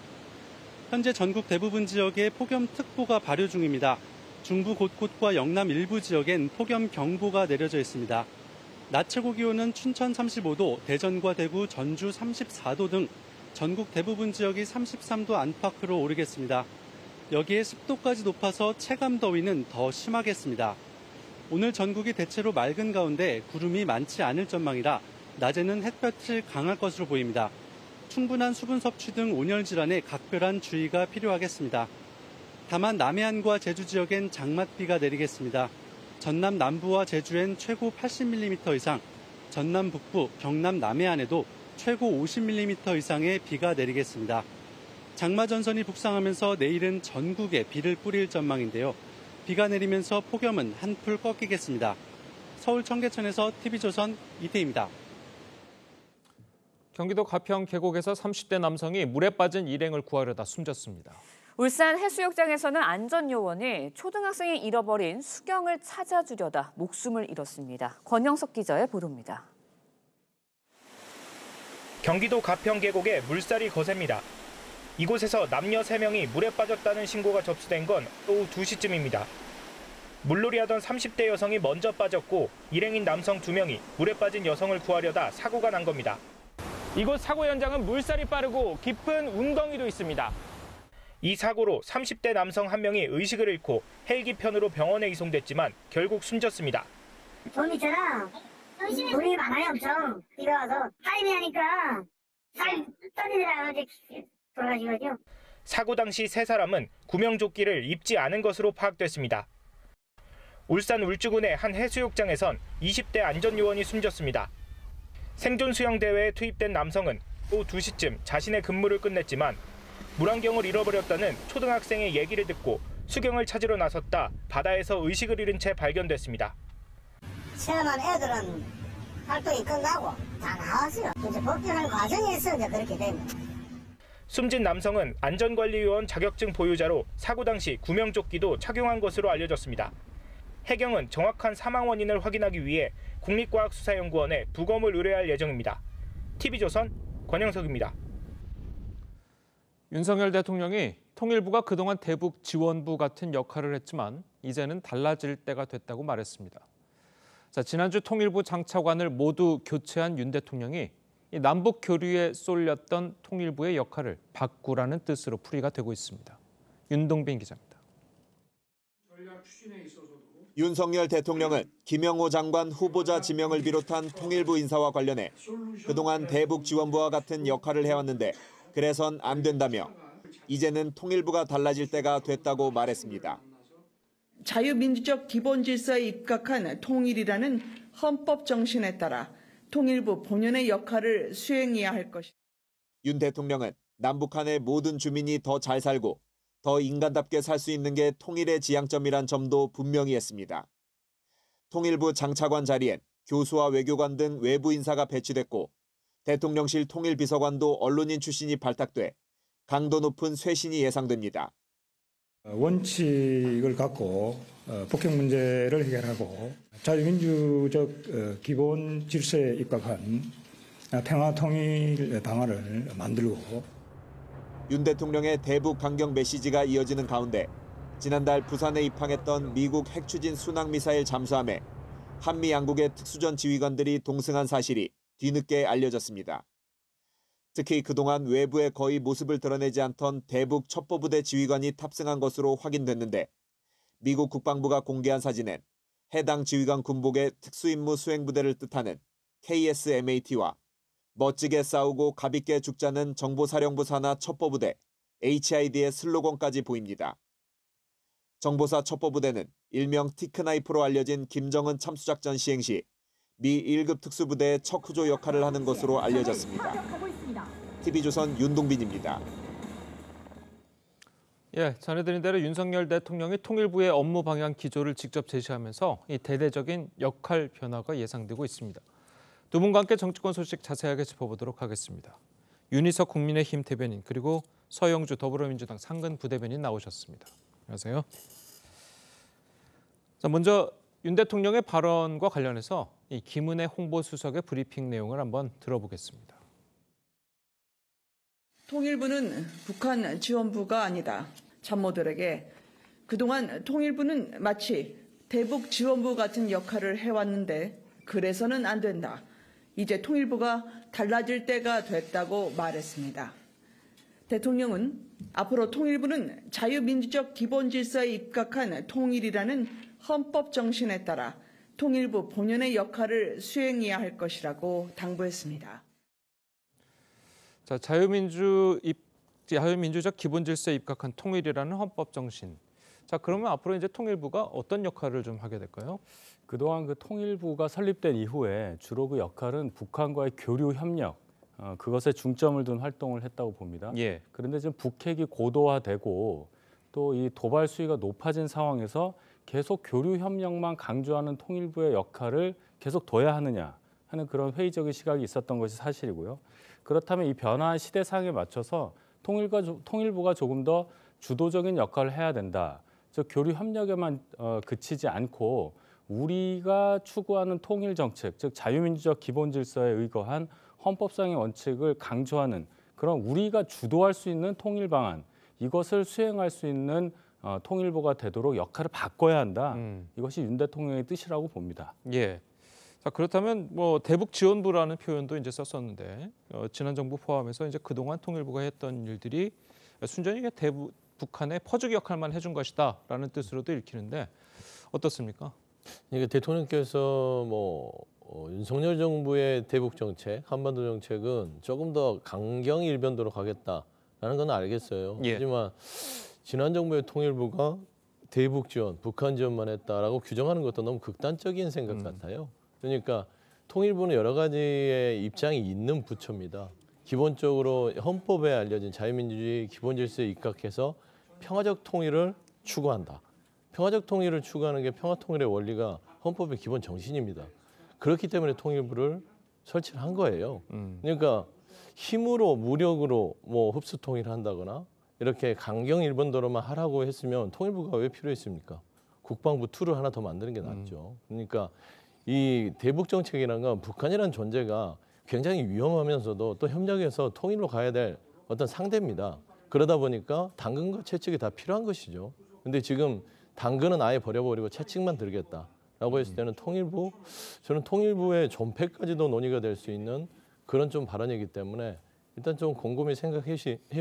현재 전국 대부분 지역에 폭염특보가 발효 중입니다. 중부 곳곳과 영남 일부 지역엔 폭염경보가 내려져 있습니다. 낮 최고 기온은 춘천 35도, 대전과 대구, 전주 34도 등 전국 대부분 지역이 33도 안팎으로 오르겠습니다. 여기에 습도까지 높아서 체감 더위는 더 심하겠습니다. 오늘 전국이 대체로 맑은 가운데 구름이 많지 않을 전망이라 낮에는 햇볕이 강할 것으로 보입니다. 충분한 수분 섭취 등 온열 질환에 각별한 주의가 필요하겠습니다. 다만 남해안과 제주 지역엔 장맛비가 내리겠습니다. 전남 남부와 제주엔 최고 80mm 이상, 전남 북부, 경남 남해안에도 최고 50mm 이상의 비가 내리겠습니다. 장마 전선이 북상하면서 내일은 전국에 비를 뿌릴 전망인데요. 비가 내리면서 폭염은 한풀 꺾이겠습니다. 서울 청계천에서 TV조선 이태희입니다. 경기도 가평 계곡에서 30대 남성이 물에 빠진 일행을 구하려다 숨졌습니다. 울산 해수욕장에서는 안전요원이 초등학생이 잃어버린 수경을 찾아주려다 목숨을 잃었습니다. 권영석 기자의 보도입니다. 경기도 가평 계곡에 물살이 거셉니다. 이곳에서 남녀 3명이 물에 빠졌다는 신고가 접수된 건 오후 2시쯤입니다. 물놀이하던 30대 여성이 먼저 빠졌고 일행인 남성 2명이 물에 빠진 여성을 구하려다 사고가 난 겁니다. 이곳 사고 현장은 물살이 빠르고 깊은 웅덩이도 있습니다. 이 사고로 30대 남성 1명이 의식을 잃고 헬기 편으로 병원에 이송됐지만 결국 숨졌습니다. 봄이처럼 물이 많아요, 엄청. 비가 와서 타이밍 하니까 살 떠내려가 돌아가신 거죠. 사고 당시 3사람은 구명조끼를 입지 않은 것으로 파악됐습니다. 울산 울주군의 한 해수욕장에선 20대 안전요원이 숨졌습니다. 생존 수영 대회에 투입된 남성은 오후 2시쯤 자신의 근무를 끝냈지만 물안경을 잃어버렸다는 초등학생의 얘기를 듣고 수경을 찾으러 나섰다 바다에서 의식을 잃은 채 발견됐습니다. 체험한 애들은 활동이 끝나고 다 나왔어요. 이제 복귀하는 과정에서 이제 그렇게 됩니다. 숨진 남성은 안전관리요원 자격증 보유자로 사고 당시 구명조끼도 착용한 것으로 알려졌습니다. 해경은 정확한 사망 원인을 확인하기 위해 국립과학수사연구원에 부검을 의뢰할 예정입니다. TV조선 권영석입니다. 윤석열 대통령이 통일부가 그동안 대북 지원부 같은 역할을 했지만 이제는 달라질 때가 됐다고 말했습니다. 자, 지난주 통일부 장차관을 모두 교체한 윤 대통령이 이 남북 교류에 쏠렸던 통일부의 역할을 바꾸라는 뜻으로 풀이가 되고 있습니다. 윤동빈 기자입니다. 윤석열 대통령은 김영호 장관 후보자 지명을 비롯한 통일부 인사와 관련해 그동안 대북 지원부와 같은 역할을 해왔는데 그래선 안 된다며 이제는 통일부가 달라질 때가 됐다고 말했습니다. 자유민주적 기본 질서에 입각한 통일이라는 헌법 정신에 따라 통일부 본연의 역할을 수행해야 할 것입니다. 윤 대통령은 남북한의 모든 주민이 더 잘 살고 더 인간답게 살 수 있는 게 통일의 지향점이란 점도 분명히 했습니다. 통일부 장차관 자리엔 교수와 외교관 등 외부 인사가 배치됐고 대통령실 통일비서관도 언론인 출신이 발탁돼 강도 높은 쇄신이 예상됩니다. 원칙을 갖고 북핵 문제를 해결하고 자유민주적 기본 질서에 입각한 평화 통일 방안을 만들고 윤 대통령의 대북 강경 메시지가 이어지는 가운데 지난달 부산에 입항했던 미국 핵추진 순항미사일 잠수함에 한미 양국의 특수전 지휘관들이 동승한 사실이 뒤늦게 알려졌습니다. 특히 그동안 외부에 거의 모습을 드러내지 않던 대북 첩보부대 지휘관이 탑승한 것으로 확인됐는데 미국 국방부가 공개한 사진엔 해당 지휘관 군복의 특수임무 수행부대를 뜻하는 KSMAT와 멋지게 싸우고 가볍게 죽자는 정보사령부 산하 첩보부대 HID의 슬로건까지 보입니다. 정보사 첩보부대는 일명 티크나이프로 알려진 김정은 참수작전 시행 시 미 1급 특수부대의 척후조 역할을 하는 것으로 알려졌습니다. TV조선 윤동빈입니다. 예, 전해드린 대로 윤석열 대통령이 통일부의 업무 방향 기조를 직접 제시하면서 이 대대적인 역할 변화가 예상되고 있습니다. 두 분과 함께 정치권 소식 자세하게 짚어보도록 하겠습니다. 윤희석 국민의힘 대변인 그리고 서영주 더불어민주당 상근 부대변인 나오셨습니다. 안녕하세요. 자, 먼저 윤 대통령의 발언과 관련해서 이 김은혜 홍보수석의 브리핑 내용을 한번 들어보겠습니다. 통일부는 북한 지원부가 아니다. 참모들에게 그동안 통일부는 마치 대북 지원부 같은 역할을 해왔는데 그래서는 안 된다. 이제 통일부가 달라질 때가 됐다고 말했습니다. 대통령은 앞으로 통일부는 자유민주적 기본 질서에 입각한 통일이라는 헌법 정신에 따라 통일부 본연의 역할을 수행해야 할 것이라고 당부했습니다. 자, 자유민주적 기본 질서에 입각한 통일이라는 헌법 정신. 자, 그러면 앞으로 이제 통일부가 어떤 역할을 좀 하게 될까요? 그동안 그 통일부가 설립된 이후에 주로 그 역할은 북한과의 교류 협력, 그것에 중점을 둔 활동을 했다고 봅니다. 예. 그런데 지금 북핵이 고도화되고 또 이 도발 수위가 높아진 상황에서 계속 교류 협력만 강조하는 통일부의 역할을 계속 둬야 하느냐 하는 그런 회의적인 시각이 있었던 것이 사실이고요. 그렇다면 이 변화한 시대상에 맞춰서 통일부가 조금 더 주도적인 역할을 해야 된다. 즉 교류 협력에만 그치지 않고 우리가 추구하는 통일 정책, 즉 자유민주적 기본 질서에 의거한 헌법상의 원칙을 강조하는 그런 우리가 주도할 수 있는 통일 방안, 이것을 수행할 수 있는 통일부가 되도록 역할을 바꿔야 한다. 이것이 윤 대통령의 뜻이라고 봅니다. 예. 자, 그렇다면 뭐 대북 지원부라는 표현도 이제 썼었는데 지난 정부 포함해서 이제 그동안 통일부가 했던 일들이 순전히 북한의 퍼주기 역할만 해준 것이다라는 뜻으로도 읽히는데 어떻습니까? 그러니까 대통령께서 윤석열 정부의 대북 정책, 한반도 정책은 조금 더 강경 일변도로 가겠다라는 건 알겠어요. 예. 하지만 지난 정부의 통일부가 대북 지원, 북한 지원만 했다라고 규정하는 것도 너무 극단적인 생각 같아요. 그러니까 통일부는 여러 가지의 입장이 있는 부처입니다. 기본적으로 헌법에 알려진 자유민주주의 기본 질서에 입각해서 평화적 통일을 추구한다. 평화적 통일을 추구하는 게 평화통일의 원리가 헌법의 기본 정신입니다. 그렇기 때문에 통일부를 설치를 한 거예요. 그러니까 힘으로 무력으로 흡수 통일을 한다거나 이렇게 강경 일본도로만 하라고 했으면 통일부가 왜 필요했습니까? 국방부 툴을 하나 더 만드는 게 낫죠. 그러니까 이 대북 정책이라는 건 북한이라는 존재가 굉장히 위험하면서도 또 협력해서 통일로 가야 될 어떤 상대입니다. 그러다 보니까 당근과 채찍이 다 필요한 것이죠. 근데 지금 당근은 아예 버려버리고 채찍만 들겠다라고 했을 때는 저는 통일부의 존폐까지도 논의가 될 수 있는 그런 좀 발언이기 때문에 일단 좀 곰곰이 생각해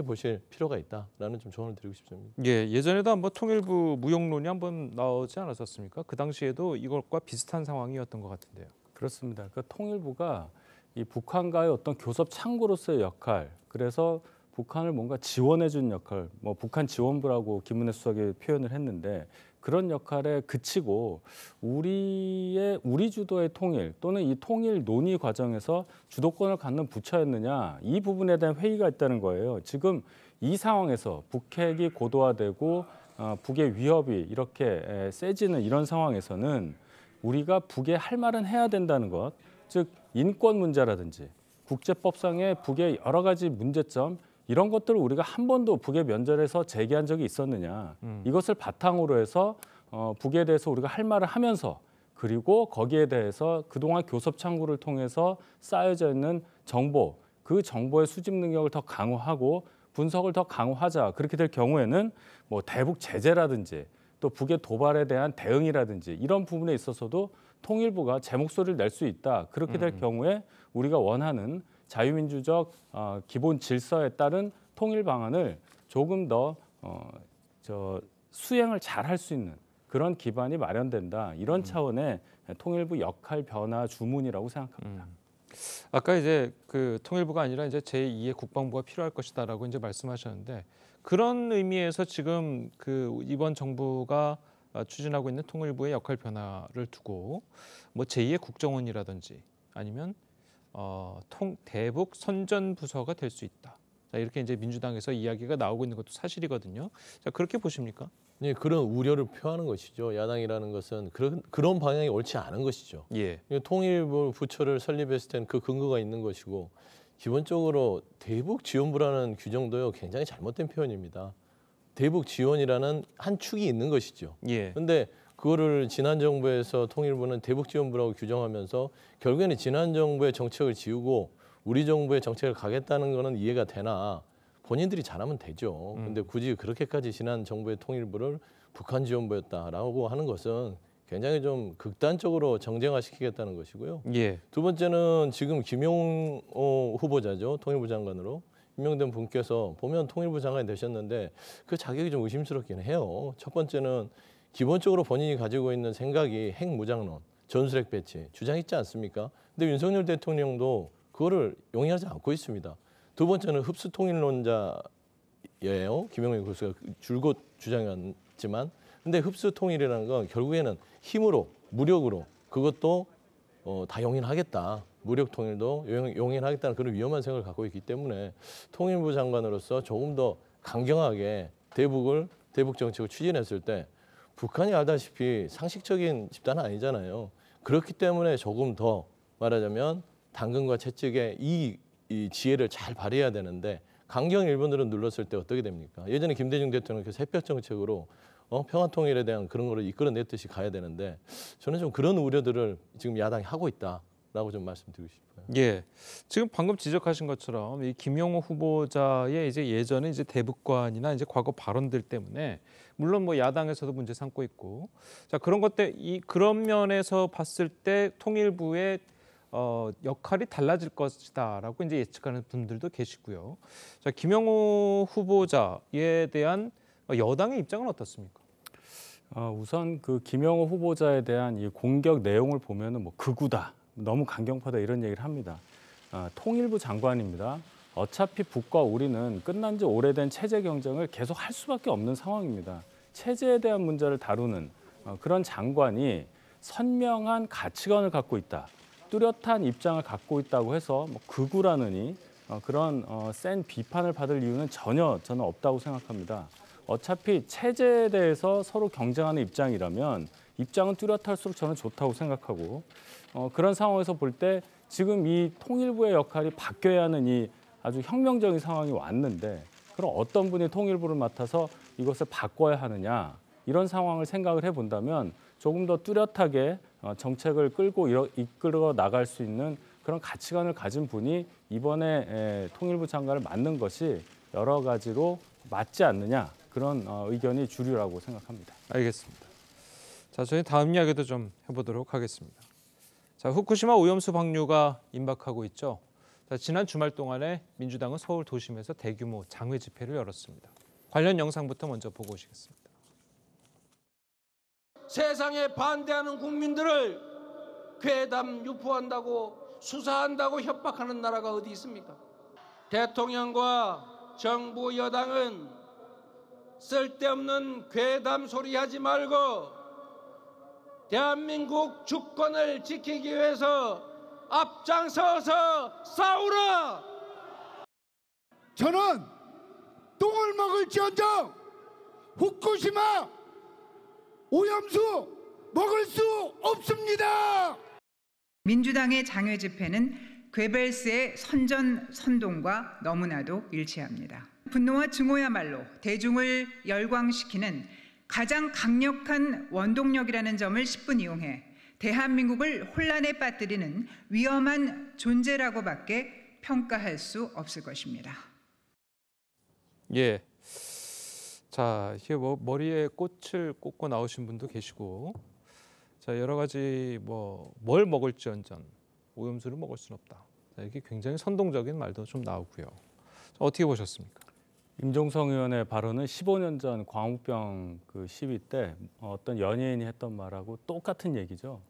보실 필요가 있다라는 좀 조언을 드리고 싶습니다. 예, 예전에도 한번 통일부 무용론이 한번 나오지 않았었습니까? 그 당시에도 이것과 비슷한 상황이었던 것 같은데요. 그렇습니다. 그 통일부가 이 북한과의 어떤 교섭 창구로서의 역할, 그래서 북한을 뭔가 지원해준 역할, 북한 지원부라고 김은혜 수석이 표현을 했는데 그런 역할에 그치고 우리 주도의 통일 또는 이 통일 논의 과정에서 주도권을 갖는 부처였느냐, 이 부분에 대한 회의가 있다는 거예요. 지금 이 상황에서 북핵이 고도화되고 북의 위협이 이렇게 세지는 이런 상황에서는 우리가 북에 할 말은 해야 된다는 것, 즉 인권 문제라든지 국제법상의 북의 여러 가지 문제점 이런 것들을 우리가 한 번도 북에 면전에서 제기한 적이 있었느냐. 이것을 바탕으로 해서 북에 대해서 우리가 할 말을 하면서 그리고 거기에 대해서 그동안 교섭 창구를 통해서 쌓여져 있는 정보, 그 정보의 수집 능력을 더 강화하고 분석을 더 강화하자. 그렇게 될 경우에는 뭐 대북 제재라든지 또 북의 도발에 대한 대응이라든지 이런 부분에 있어서도 통일부가 제 목소리를 낼 수 있다. 그렇게 될 경우에 우리가 원하는 자유민주적 기본 질서에 따른 통일 방안을 조금 더 수행을 잘 할 수 있는 그런 기반이 마련된다. 이런 차원의 통일부 역할 변화 주문이라고 생각합니다. 아까 이제 그 통일부가 아니라 이제 제2의 국방부가 필요할 것이다라고 이제 말씀하셨는데 그런 의미에서 지금 그 이번 정부가 추진하고 있는 통일부의 역할 변화를 두고 뭐 제2의 국정원이라든지 아니면 대북 선전부서가 될 수 있다. 자, 이렇게 이제 민주당에서 이야기가 나오고 있는 것도 사실이거든요. 자, 그렇게 보십니까? 네, 그런 우려를 표하는 것이죠. 야당이라는 것은 그런 방향이 옳지 않은 것이죠. 예. 통일부 부처를 설립했을 때는 그 근거가 있는 것이고 기본적으로 대북 지원부라는 규정도요 굉장히 잘못된 표현입니다. 대북 지원이라는 한 축이 있는 것이죠. 그런데 그거를 지난 정부에서 통일부는 대북 지원부라고 규정하면서 결국에는 지난 정부의 정책을 지우고 우리 정부의 정책을 가겠다는 거는 이해가 되나 본인들이 잘하면 되죠. 근데 굳이 그렇게까지 지난 정부의 통일부를 북한 지원부였다라고 하는 것은 굉장히 좀 극단적으로 정쟁화시키겠다는 것이고요. 두 번째는 지금 김용호 후보자죠. 통일부 장관으로 임명된 분께서 보면 통일부 장관이 되셨는데 그 자격이 좀 의심스럽긴 해요. 첫 번째는 기본적으로 본인이 가지고 있는 생각이 핵무장론, 전술핵 배치, 주장 있지 않습니까? 근데 윤석열 대통령도 그거를 용인하지 않고 있습니다. 두 번째는 흡수통일론자예요. 김용민 교수가 줄곧 주장했지만 근데 흡수통일이라는 건 결국에는 힘으로, 무력으로 그것도 다 용인하겠다. 무력 통일도 용인하겠다는 그런 위험한 생각을 갖고 있기 때문에 통일부 장관으로서 조금 더 강경하게 대북 정책을 추진했을 때 북한이 알다시피 상식적인 집단은 아니잖아요. 그렇기 때문에 조금 더 말하자면 당근과 채찍의 이 지혜를 잘 발휘해야 되는데 강경 일본들은 눌렀을 때 어떻게 됩니까? 예전에 김대중 대통령께서 햇볕 정책으로 평화통일에 대한 그런 거를 이끌어냈듯이 가야 되는데 저는 좀 그런 우려들을 지금 야당이 하고 있다라고 좀 말씀드리고 싶어요. 예, 지금 방금 지적하신 것처럼 이 김용호 후보자의 이제 예전에 이제 대북관이나 이제 과거 발언들 때문에 물론 뭐 야당에서도 문제 삼고 있고 자 그런 그런 면에서 봤을 때 통일부의 역할이 달라질 것이다라고 이제 예측하는 분들도 계시고요. 자 김용호 후보자에 대한 여당의 입장은 어떻습니까? 우선 그 김용호 후보자에 대한 이 공격 내용을 보면은 뭐 극우다, 너무 강경파다 이런 얘기를 합니다. 통일부 장관입니다. 어차피 북과 우리는 끝난 지 오래된 체제 경쟁을 계속 할 수밖에 없는 상황입니다. 체제에 대한 문제를 다루는 그런 장관이 선명한 가치관을 갖고 있다. 뚜렷한 입장을 갖고 있다고 해서 뭐 극우라느니 그런 센 비판을 받을 이유는 전혀 저는 없다고 생각합니다. 어차피 체제에 대해서 서로 경쟁하는 입장이라면 입장은 뚜렷할수록 저는 좋다고 생각하고 그런 상황에서 볼 때 지금 이 통일부의 역할이 바뀌어야 하는 이 아주 혁명적인 상황이 왔는데 그럼 어떤 분이 통일부를 맡아서 이것을 바꿔야 하느냐 이런 상황을 생각을 해본다면 조금 더 뚜렷하게 정책을 이끌어 나갈 수 있는 그런 가치관을 가진 분이 이번에 통일부 장관을 맡는 것이 여러 가지로 맞지 않느냐 그런 의견이 주류라고 생각합니다. 알겠습니다. 자, 저희 다음 이야기도 좀 해보도록 하겠습니다. 자, 후쿠시마 오염수 방류가 임박하고 있죠. 자, 지난 주말 동안에 민주당은 서울 도심에서 대규모 장외 집회를 열었습니다. 관련 영상부터 먼저 보고 오시겠습니다. 세상에 반대하는 국민들을 괴담 유포한다고 수사한다고 협박하는 나라가 어디 있습니까? 대통령과 정부 여당은 쓸데없는 괴담 소리 하지 말고 대한민국 주권을 지키기 위해서 앞장서서 싸우라! 저는 똥을 먹을지언정 후쿠시마 오염수 먹을 수 없습니다. 민주당의 장외 집회는 괴벨스의 선전선동과 너무나도 일치합니다. 분노와 증오야말로 대중을 열광시키는 가장 강력한 원동력이라는 점을 10분 이용해 대한민국을 혼란에 빠뜨리는 위험한 존재라고밖에 평가할 수 없을 것입니다. 예. 자, 이게 뭐 머리에 꽃을 꽂고 나오신 분도 계시고, 자, 여러 가지 뭘 먹을지언정 오염수를 먹을 수는 없다. 자, 이렇게 굉장히 선동적인 말도 좀 나오고요. 자, 어떻게 보셨습니까? 임종성 의원의 발언은 15년 전 광우병 그 시위 때 어떤 연예인이 했던 말하고 똑같은 얘기죠.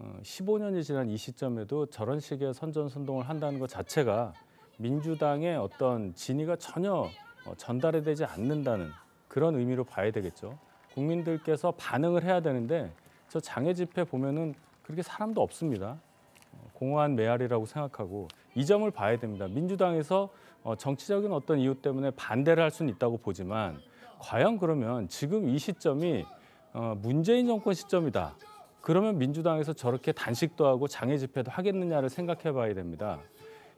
15년이 지난 이 시점에도 저런 식의 선전선동을 한다는 것 자체가 민주당의 어떤 진위가 전혀 전달이 되지 않는다는 그런 의미로 봐야 되겠죠. 국민들께서 반응을 해야 되는데 저 장애 집회 보면은 그렇게 사람도 없습니다. 공허한 메아리라고 생각하고 이 점을 봐야 됩니다. 민주당에서 정치적인 어떤 이유 때문에 반대를 할 수는 있다고 보지만 과연 그러면 지금 이 시점이 문재인 정권 시점이다. 그러면 민주당에서 저렇게 단식도 하고 장애 집회도 하겠느냐를 생각해 봐야 됩니다.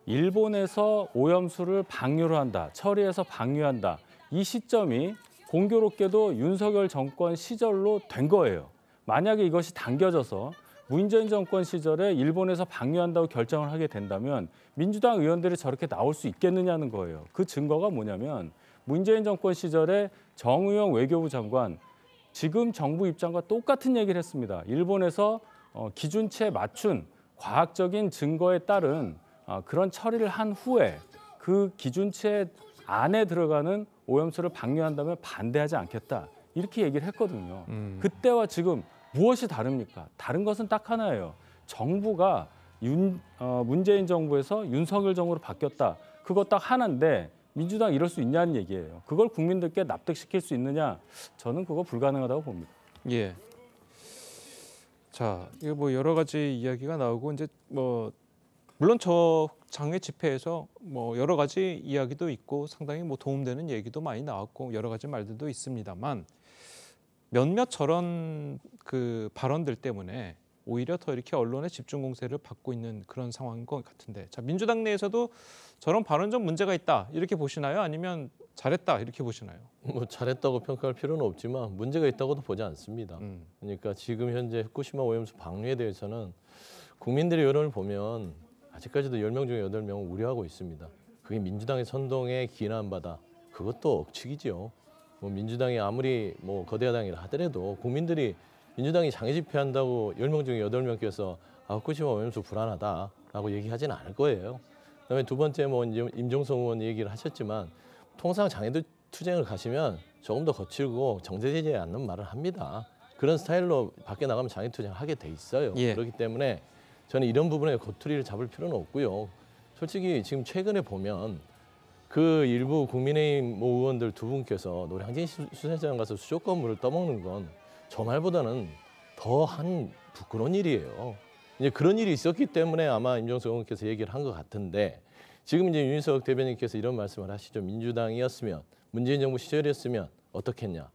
일본에서 오염수를 방류를 한다. 처리해서 방류한다. 이 시점이 공교롭게도 윤석열 정권 시절로 된 거예요. 만약에 이것이 당겨져서 문재인 정권 시절에 일본에서 방류한다고 결정을 하게 된다면 민주당 의원들이 저렇게 나올 수 있겠느냐는 거예요. 그 증거가 뭐냐면 문재인 정권 시절에 정의용 외교부 장관 지금 정부 입장과 똑같은 얘기를 했습니다. 일본에서 기준치에 맞춘 과학적인 증거에 따른 그런 처리를 한 후에 그 기준치에 안에 들어가는 오염수를 방류한다면 반대하지 않겠다. 이렇게 얘기를 했거든요. 그때와 지금 무엇이 다릅니까? 다른 것은 딱 하나예요. 정부가 문재인 정부에서 윤석열 정부로 바뀌었다. 그거 딱 하나인데 민주당 이럴 수 있냐는 얘기예요. 그걸 국민들께 납득시킬 수 있느냐? 저는 그거 불가능하다고 봅니다. 예. 자, 이거 여러 가지 이야기가 나오고 이제 물론 저 장외 집회에서 여러 가지 이야기도 있고 상당히 도움되는 얘기도 많이 나왔고 여러 가지 말들도 있습니다만 몇몇 저런 그 발언들 때문에 오히려 더 이렇게 언론의 집중 공세를 받고 있는 그런 상황인 것 같은데, 자, 민주당 내에서도 저런 발언 좀 문제가 있다 이렇게 보시나요? 아니면 잘했다 이렇게 보시나요? 잘했다고 평가할 필요는 없지만 문제가 있다고도 보지 않습니다. 그러니까 지금 현재 후쿠시마 오염수 방류에 대해서는 국민들의 여론을 보면 아직까지도 10명 중에 8명은 우려하고 있습니다. 그게 민주당의 선동에 기인한 바다. 그것도 억측이지요. 민주당이 아무리 거대 야당이라 하더라도 국민들이 민주당이 장애 집회한다고 10명 중에 8명께서 후쿠시마 오염수 불안하다라고 얘기하지는 않을 거예요. 그다음에 두 번째 임종성 의원 얘기를 하셨지만 통상 장애도 투쟁을 가시면 조금 더 거칠고 정제되지 않는 말을 합니다. 그런 스타일로 밖에 나가면 장애 투쟁을 하게 돼 있어요. 예. 그렇기 때문에 저는 이런 부분에 고투리를 잡을 필요는 없고요. 솔직히 지금 최근에 보면 그 일부 국민의힘 의원들 두 분께서 노량진 수산시장 가서 수족관물을 떠먹는 건 저 말보다는 더한 부끄러운 일이에요. 이제 그런 일이 있었기 때문에 아마 임종석 의원께서 얘기를 한 것 같은데 지금 이제 윤희석 대변인께서 이런 말씀을 하시죠. 민주당이었으면 문재인 정부 시절이었으면 어떻겠냐.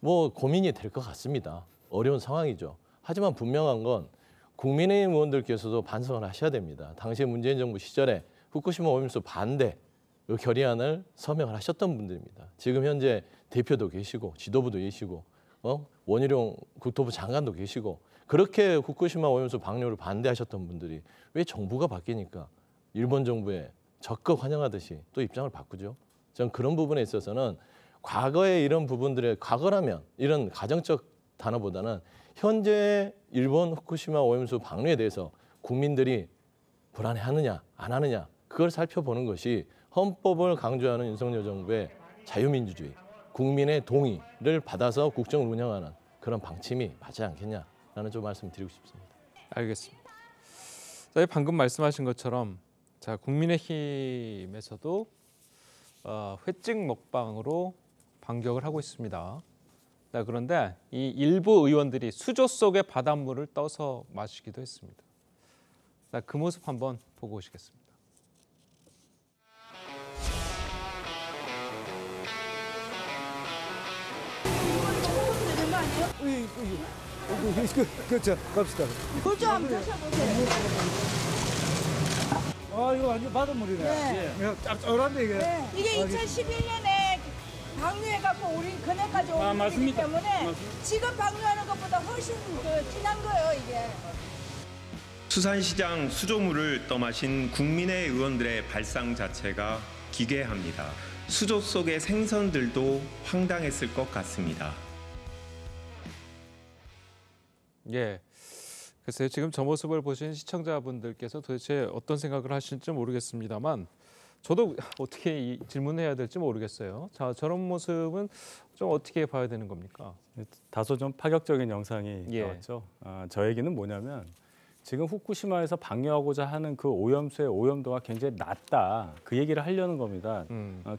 고민이 될 것 같습니다. 어려운 상황이죠. 하지만 분명한 건 국민의힘 의원들께서도 반성을 하셔야 됩니다. 당시 문재인 정부 시절에 후쿠시마 오염수 반대 결의안을 서명을 하셨던 분들입니다. 지금 현재 대표도 계시고 지도부도 계시고 원희룡 국토부 장관도 계시고 그렇게 후쿠시마 오염수 방류를 반대하셨던 분들이 왜 정부가 바뀌니까 일본 정부에 적극 환영하듯이 또 입장을 바꾸죠. 저는 그런 부분에 있어서는 과거의 이런 부분들의 과거라면 이런 가정적 단어보다는 현재 일본 후쿠시마 오염수 방류에 대해서 국민들이 불안해하느냐 안 하느냐 그걸 살펴보는 것이 헌법을 강조하는 윤석열 정부의 자유민주주의, 국민의 동의를 받아서 국정을 운영하는 그런 방침이 맞지 않겠냐라는 좀 말씀드리고 싶습니다. 알겠습니다. 자, 방금 말씀하신 것처럼 자, 국민의힘에서도 회찍 먹방으로 반격을 하고 있습니다. 자, 그런데 이 일부 의원들이 수조 속의 바닷물을 떠서 마시기도 했습니다. 자, 그 모습 한번 보고 오시겠습니다. 그렇죠. 갑시다. 그죠? 한번 드셔보세요. 아, 이거 완전 바닷물이네. 네. 예. 짭짤한데 이게. 네. 이게 2011년에 방류해갖고 우리 그네까지 온 거기 맞습니다. 때문에 지금 방류하는 것보다 훨씬 진한 거예요, 이게. 수산시장 수조물을 떠마신 국민의 의원들의 발상 자체가 기괴합니다. 수조 속의 생선들도 황당했을 것 같습니다. 예. 글쎄요, 지금 저 모습을 보신 시청자분들께서 도대체 어떤 생각을 하실지 모르겠습니다만 저도 어떻게 이 질문해야 될지 모르겠어요. 자, 저런 모습은 좀 어떻게 봐야 되는 겁니까? 다소 좀 파격적인 영상이 예. 나왔죠. 저 얘기는 뭐냐면 지금 후쿠시마에서 방류하고자 하는 그 오염수의 오염도가 굉장히 낮다. 그 얘기를 하려는 겁니다.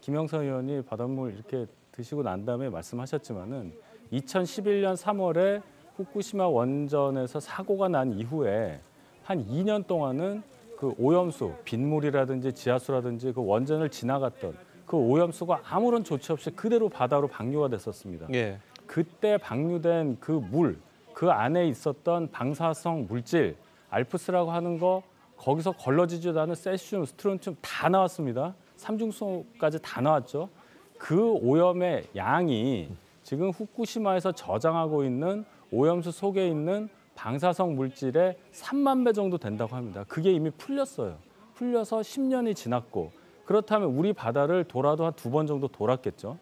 김영선 의원이 바닷물 이렇게 드시고 난 다음에 말씀하셨지만은 2011년 3월에 후쿠시마 원전에서 사고가 난 이후에 한 2년 동안은 그 오염수, 빗물이라든지 지하수라든지 그 원전을 지나갔던 그 오염수가 아무런 조치 없이 그대로 바다로 방류가 됐었습니다. 예. 그때 방류된 그 물, 그 안에 있었던 방사성 물질, 알프스라고 하는 거 거기서 걸러지지도 않은 세슘, 스트론튬 다 나왔습니다. 삼중수소까지 다 나왔죠. 그 오염의 양이 지금 후쿠시마에서 저장하고 있는 오염수 속에 있는 방사성 물질의 3만 배 정도 된다고 합니다. 그게 이미 풀렸어요. 풀려서 10년이 지났고 그렇다면 우리 바다를 돌아도 한 2번 정도 돌았겠죠.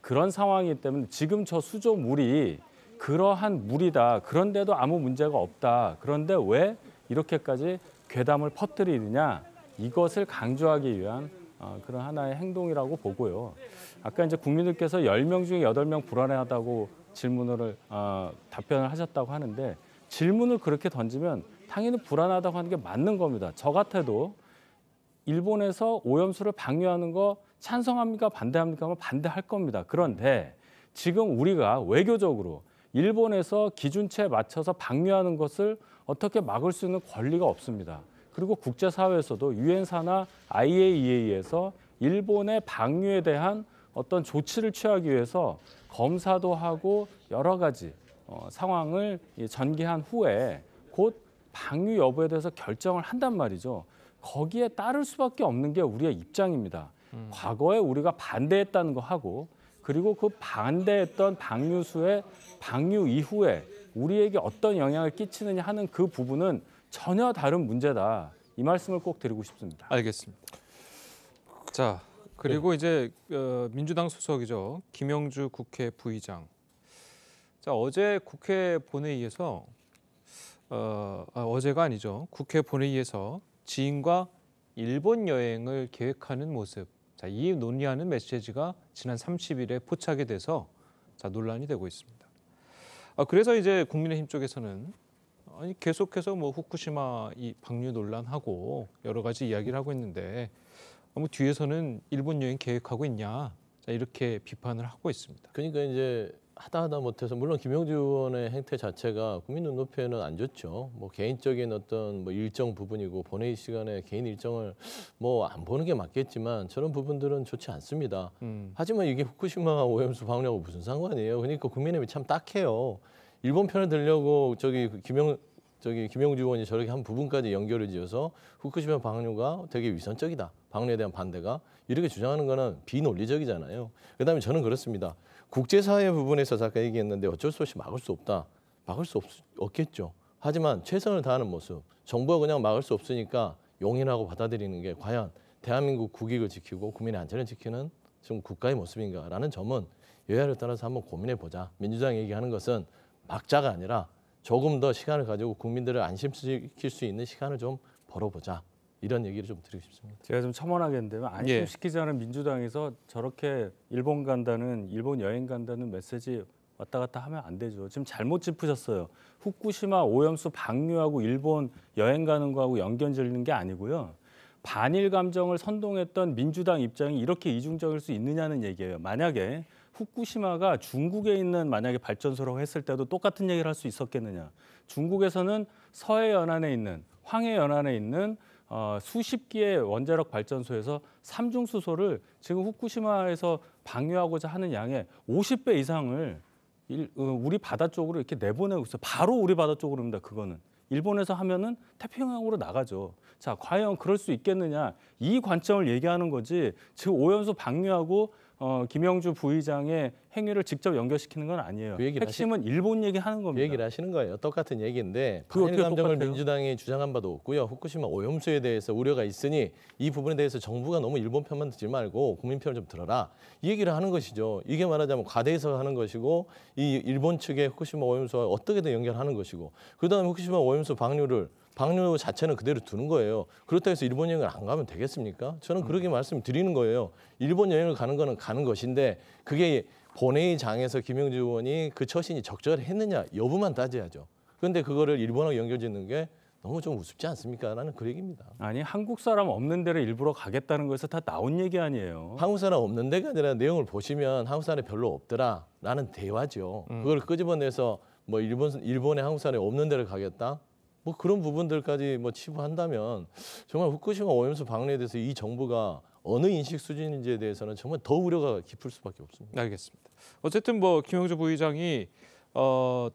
그런 상황이기 때문에 지금 저 수조물이 그러한 물이다. 그런데도 아무 문제가 없다. 그런데 왜 이렇게까지 괴담을 퍼뜨리느냐. 이것을 강조하기 위한 그런 하나의 행동이라고 보고요. 아까 이제 국민들께서 10명 중에 8명 불안해하다고 질문을 답변을 하셨다고 하는데 질문을 그렇게 던지면 당연히 불안하다고 하는 게 맞는 겁니다. 저 같아도 일본에서 오염수를 방류하는 거 찬성합니까? 반대합니까? 하면 반대할 겁니다. 그런데 지금 우리가 외교적으로 일본에서 기준치에 맞춰서 방류하는 것을 어떻게 막을 수 있는 권리가 없습니다. 그리고 국제사회에서도 유엔사나 IAEA에서 일본의 방류에 대한 어떤 조치를 취하기 위해서 검사도 하고 여러 가지 상황을 전개한 후에 곧 방류 여부에 대해서 결정을 한단 말이죠. 거기에 따를 수밖에 없는 게 우리의 입장입니다. 과거에 우리가 반대했다는 거 하고 그리고 그 반대했던 방류수의 방류 이후에 우리에게 어떤 영향을 끼치느냐 하는 그 부분은 전혀 다른 문제다. 이 말씀을 꼭 드리고 싶습니다. 알겠습니다. 자, 그리고 이제 민주당 소속이죠. 김영주 국회 부의장. 자, 어제 국회 본회의에서 어제가 아니죠. 국회 본회의에서 지인과 일본 여행을 계획하는 모습. 자, 이 논의하는 메시지가 지난 30일에 포착이 돼서 자, 논란이 되고 있습니다. 그래서 이제 국민의힘 쪽에서는 아니 계속해서 뭐 후쿠시마 이 방류 논란하고 여러 가지 이야기를 하고 있는데 뭐 뒤에서는 일본 여행 계획하고 있냐 자, 이렇게 비판을 하고 있습니다. 그러니까 이제 하다 못해서 물론 김영주 의원의 행태 자체가 국민 눈높이에는 안 좋죠. 뭐 개인적인 어떤 뭐 일정 부분이고 본회의 시간에 개인 일정을 뭐 안 보는 게 맞겠지만 저런 부분들은 좋지 않습니다. 하지만 이게 후쿠시마 오염수 방류하고 무슨 상관이에요? 그러니까 국민의힘이 참 딱해요. 일본 편을 들려고 김영주 의원이 저렇게 한 부분까지 연결을 지어서 후쿠시마 방류가 되게 위선적이다. 방류에 대한 반대가 이렇게 주장하는 거는 비논리적이잖아요. 그다음에 저는 그렇습니다. 국제사회 부분에서 아까 얘기했는데 어쩔 수 없이 막을 수 없다. 막을 수 없겠죠. 하지만 최선을 다하는 모습. 정부가 그냥 막을 수 없으니까 용인하고 받아들이는 게 과연 대한민국 국익을 지키고 국민의 안전을 지키는 지금 국가의 모습인가라는 점은 여야를 따라서 한번 고민해보자. 민주당이 얘기하는 것은 막자가 아니라 조금 더 시간을 가지고 국민들을 안심시킬 수 있는 시간을 좀 벌어보자. 이런 얘기를 좀 드리고 싶습니다. 제가 좀 첨언하겠는데요. 안심시키자는 민주당에서 저렇게 일본 여행 간다는 메시지 왔다 갔다 하면 안 되죠. 지금 잘못 짚으셨어요. 후쿠시마 오염수 방류하고 일본 여행 가는 거하고 연결 짓는 게 아니고요. 반일 감정을 선동했던 민주당 입장이 이렇게 이중적일 수 있느냐는 얘기예요. 만약에 후쿠시마가 중국에 있는 만약에 발전소라고 했을 때도 똑같은 얘기를 할 수 있었겠느냐. 중국에서는 서해 연안에 있는 황해 연안에 있는 수십 기의 원자력 발전소에서 삼중수소를 지금 후쿠시마에서 방류하고자 하는 양의 50배 이상을 우리 바다 쪽으로 이렇게 내보내고 있어요. 바로 우리 바다 쪽으로 옵니다. 그거는. 일본에서 하면은 태평양으로 나가죠. 자, 과연 그럴 수 있겠느냐? 이 관점을 얘기하는 거지. 지금 오연수 방류하고 김영주 부의장의 행위를 직접 연결시키는 건 아니에요. 그 핵심은 일본 얘기하는 겁니다. 그 얘기를 하시는 거예요. 똑같은 얘기인데 그거 반일 감정을 똑같아요? 민주당이 주장한 바도 없고요. 후쿠시마 오염수에 대해서 우려가 있으니 이 부분에 대해서 정부가 너무 일본 편만 듣지 말고 국민 편을 좀 들어라. 이 얘기를 하는 것이죠. 이게 말하자면 과대해서 하는 것이고 이 일본 측의 후쿠시마 오염수와 어떻게든 연결하는 것이고 그다음에 후쿠시마 오염수 방류 자체는 그대로 두는 거예요. 그렇다고 해서 일본 여행을 안 가면 되겠습니까? 저는 그렇게 말씀드리는 거예요. 일본 여행을 가는 거는 가는 것인데 그게 본회의장에서 김영주 의원이 그 처신이 적절했느냐 여부만 따져야죠. 그런데 그거를 일본하고 연결짓는 게 너무 좀 우습지 않습니까? 라는 그 얘기입니다. 아니 한국 사람 없는 데를 일부러 가겠다는 거에서 다 나온 얘기 아니에요. 한국 사람 없는 데가 아니라 내용을 보시면 한국 사람이 별로 없더라라는 대화죠. 그걸 끄집어내서 뭐 일본에 한국 사람이 없는 데를 가겠다? 뭐 그런 부분들까지 뭐 치부한다면 정말 후쿠시마 오염수 방류에 대해서 이 정부가 어느 인식 수준인지에 대해서는 정말 더 우려가 깊을 수밖에 없습니다. 알겠습니다. 어쨌든 뭐 김영주 부의장이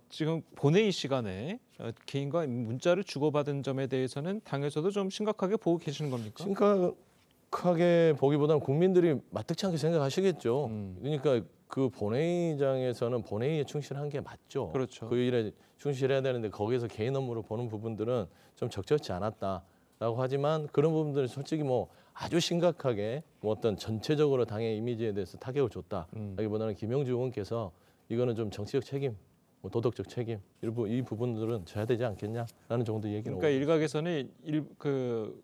지금 본회의 시간에 개인과 문자를 주고받은 점에 대해서는 당에서도 좀 심각하게 보고 계시는 겁니까? 심각하게 보기보다는 국민들이 마뜩치 않게 생각하시겠죠. 그러니까 그 본회의장에서는 본회의에 충실한 게 맞죠. 그렇죠. 그 일에 충실해야 되는데 거기서 개인 업무로 보는 부분들은 좀 적절치 않았다라고 하지만 그런 부분들은 솔직히 뭐 아주 심각하게 뭐 어떤 전체적으로 당의 이미지에 대해서 타격을 줬다라기보다는 김영주 의원께서 이거는 좀 정치적 책임, 뭐 도덕적 책임 이 부분들은 져야 되지 않겠냐라는 정도 얘기는. 그러니까 일각에서는 그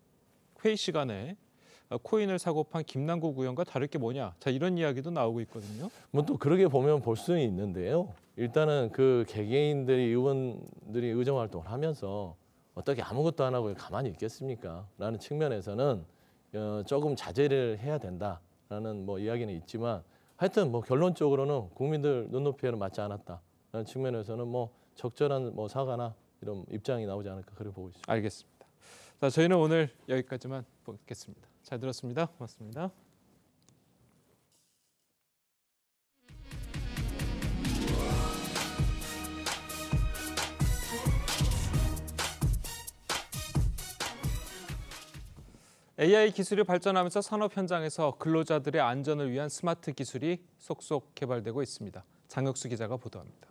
회의 시간에 코인을 사고 판 김남국 의원과 다를 게 뭐냐, 자 이런 이야기도 나오고 있거든요. 뭐 또 그렇게 보면 볼 수는 있는데요. 일단은 그 개개인들이 의원들이 의정 활동을 하면서 어떻게 아무것도 안 하고 가만히 있겠습니까? 라는 측면에서는 조금 자제를 해야 된다라는 뭐 이야기는 있지만 하여튼 뭐 결론적으로는 국민들 눈높이에는 맞지 않았다라는 측면에서는 뭐 적절한 뭐 사과나 이런 입장이 나오지 않을까 그렇게 보고 있습니다. 알겠습니다. 자, 저희는 오늘 여기까지만 보겠습니다. 잘 들었습니다. 고맙습니다. AI 기술이 발전하면서 산업 현장에서 근로자들의 안전을 위한 스마트 기술이 속속 개발되고 있습니다. 장혁수 기자가 보도합니다.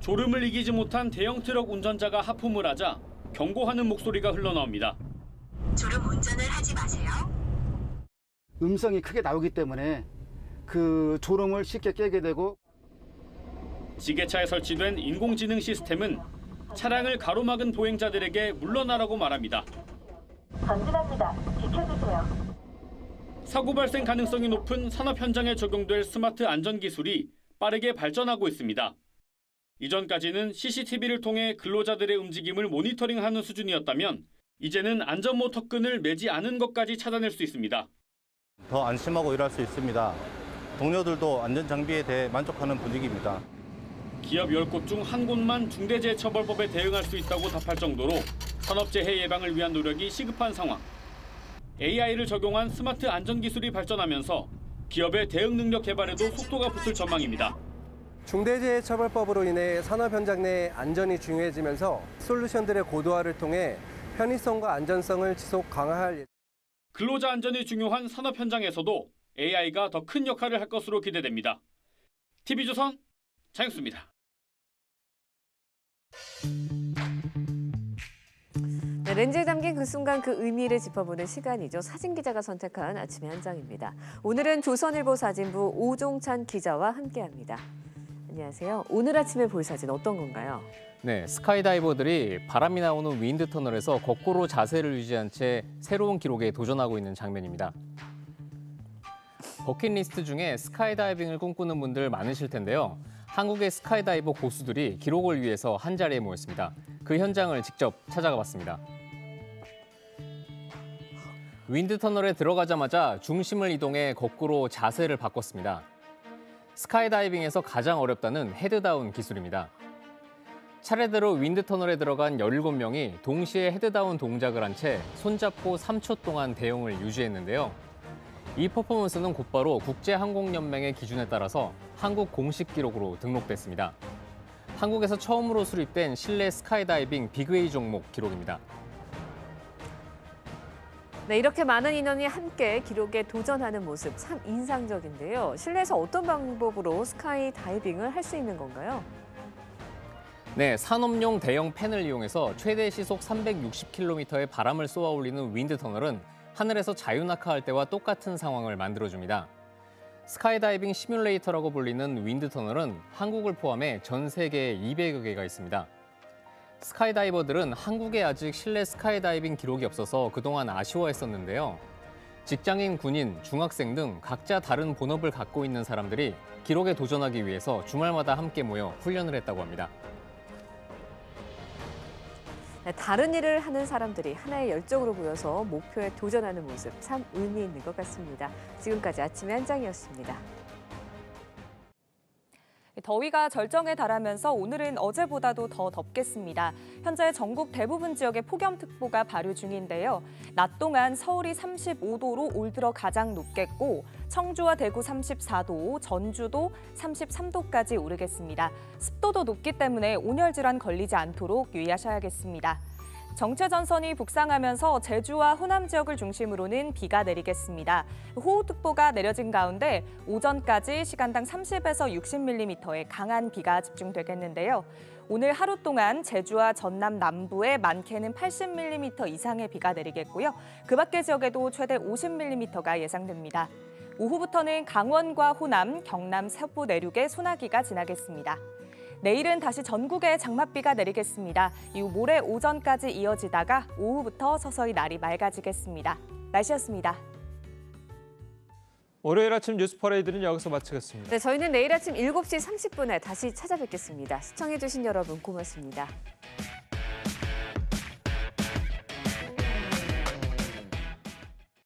졸음을 이기지 못한 대형 트럭 운전자가 하품을 하자 경고하는 목소리가 흘러나옵니다. 졸음 운전을 하지 마세요. 음성이 크게 나오기 때문에 그 졸음을 쉽게 깨게 되고. 지게차에 설치된 인공지능 시스템은 차량을 가로막은 보행자들에게 물러나라고 말합니다. 전진합니다. 지켜주세요. 사고 발생 가능성이 높은 산업 현장에 적용될 스마트 안전 기술이 빠르게 발전하고 있습니다. 이전까지는 CCTV를 통해 근로자들의 움직임을 모니터링하는 수준이었다면 이제는 안전모터 끈을 매지 않은 것까지 찾아낼 수 있습니다. 더 안심하고 일할 수 있습니다. 동료들도 안전장비에 대해 만족하는 분위기입니다. 기업 10곳 중 1곳만 중대재해처벌법에 대응할 수 있다고 답할 정도로 산업재해 예방을 위한 노력이 시급한 상황. AI를 적용한 스마트 안전기술이 발전하면서 기업의 대응 능력 개발에도 속도가 붙을 전망입니다. 중대재해처벌법으로 인해 산업 현장 내 안전이 중요해지면서 솔루션들의 고도화를 통해 편의성과 안전성을 지속 강화할 예정입니다. 근로자 안전이 중요한 산업 현장에서도 AI가 더 큰 역할을 할 것으로 기대됩니다. TV조선 장혁수입니다. 네, 렌즈에 담긴 그 순간 그 의미를 짚어보는 시간이죠. 사진기자가 선택한 아침의 한 장입니다. 오늘은 조선일보 사진부 오종찬 기자와 함께합니다. 안녕하세요. 오늘 아침에 볼 사진 어떤 건가요? 네, 스카이다이버들이 바람이 나오는 윈드 터널에서 거꾸로 자세를 유지한 채 새로운 기록에 도전하고 있는 장면입니다. 버킷리스트 중에 스카이다이빙을 꿈꾸는 분들 많으실 텐데요. 한국의 스카이다이버 고수들이 기록을 위해서 한자리에 모였습니다. 그 현장을 직접 찾아가 봤습니다. 윈드 터널에 들어가자마자 중심을 이동해 거꾸로 자세를 바꿨습니다. 스카이다이빙에서 가장 어렵다는 헤드다운 기술입니다. 차례대로 윈드 터널에 들어간 17명이 동시에 헤드다운 동작을 한 채 손잡고 3초 동안 대형을 유지했는데요. 이 퍼포먼스는 곧바로 국제항공연맹의 기준에 따라서 한국 공식 기록으로 등록됐습니다. 한국에서 처음으로 수립된 실내 스카이다이빙 빅웨이 종목 기록입니다. 네, 이렇게 많은 인원이 함께 기록에 도전하는 모습 참 인상적인데요. 실내에서 어떤 방법으로 스카이 다이빙을 할 수 있는 건가요? 네, 산업용 대형 팬을 이용해서 최대 시속 360km의 바람을 쏘아 올리는 윈드 터널은 하늘에서 자유낙하할 때와 똑같은 상황을 만들어줍니다. 스카이다이빙 시뮬레이터라고 불리는 윈드 터널은 한국을 포함해 전 세계에 200여 개가 있습니다. 스카이다이버들은 한국에 아직 실내 스카이다이빙 기록이 없어서 그동안 아쉬워했었는데요. 직장인, 군인, 중학생 등 각자 다른 본업을 갖고 있는 사람들이 기록에 도전하기 위해서 주말마다 함께 모여 훈련을 했다고 합니다. 네, 다른 일을 하는 사람들이 하나의 열정으로 모여서 목표에 도전하는 모습 참 의미 있는 것 같습니다. 지금까지 아침의 한장이었습니다. 더위가 절정에 달하면서 오늘은 어제보다도 더 덥겠습니다. 현재 전국 대부분 지역에 폭염특보가 발효 중인데요. 낮 동안 서울이 35도로 올 들어 가장 높겠고 청주와 대구 34도, 전주도 33도까지 오르겠습니다. 습도도 높기 때문에 온열 질환 걸리지 않도록 유의하셔야겠습니다. 정체전선이 북상하면서 제주와 호남 지역을 중심으로는 비가 내리겠습니다. 호우특보가 내려진 가운데 오전까지 시간당 30에서 60mm의 강한 비가 집중되겠는데요. 오늘 하루 동안 제주와 전남 남부에 많게는 80mm 이상의 비가 내리겠고요. 그 밖의 지역에도 최대 50mm가 예상됩니다. 오후부터는 강원과 호남, 경남 서부 내륙에 소나기가 지나겠습니다. 내일은 다시 전국에 장맛비가 내리겠습니다. 이후 모레 오전까지 이어지다가 오후부터 서서히 날이 맑아지겠습니다. 날씨였습니다. 월요일 아침 뉴스 퍼레이드는 여기서 마치겠습니다. 네, 저희는 내일 아침 7시 30분에 다시 찾아뵙겠습니다. 시청해주신 여러분 고맙습니다.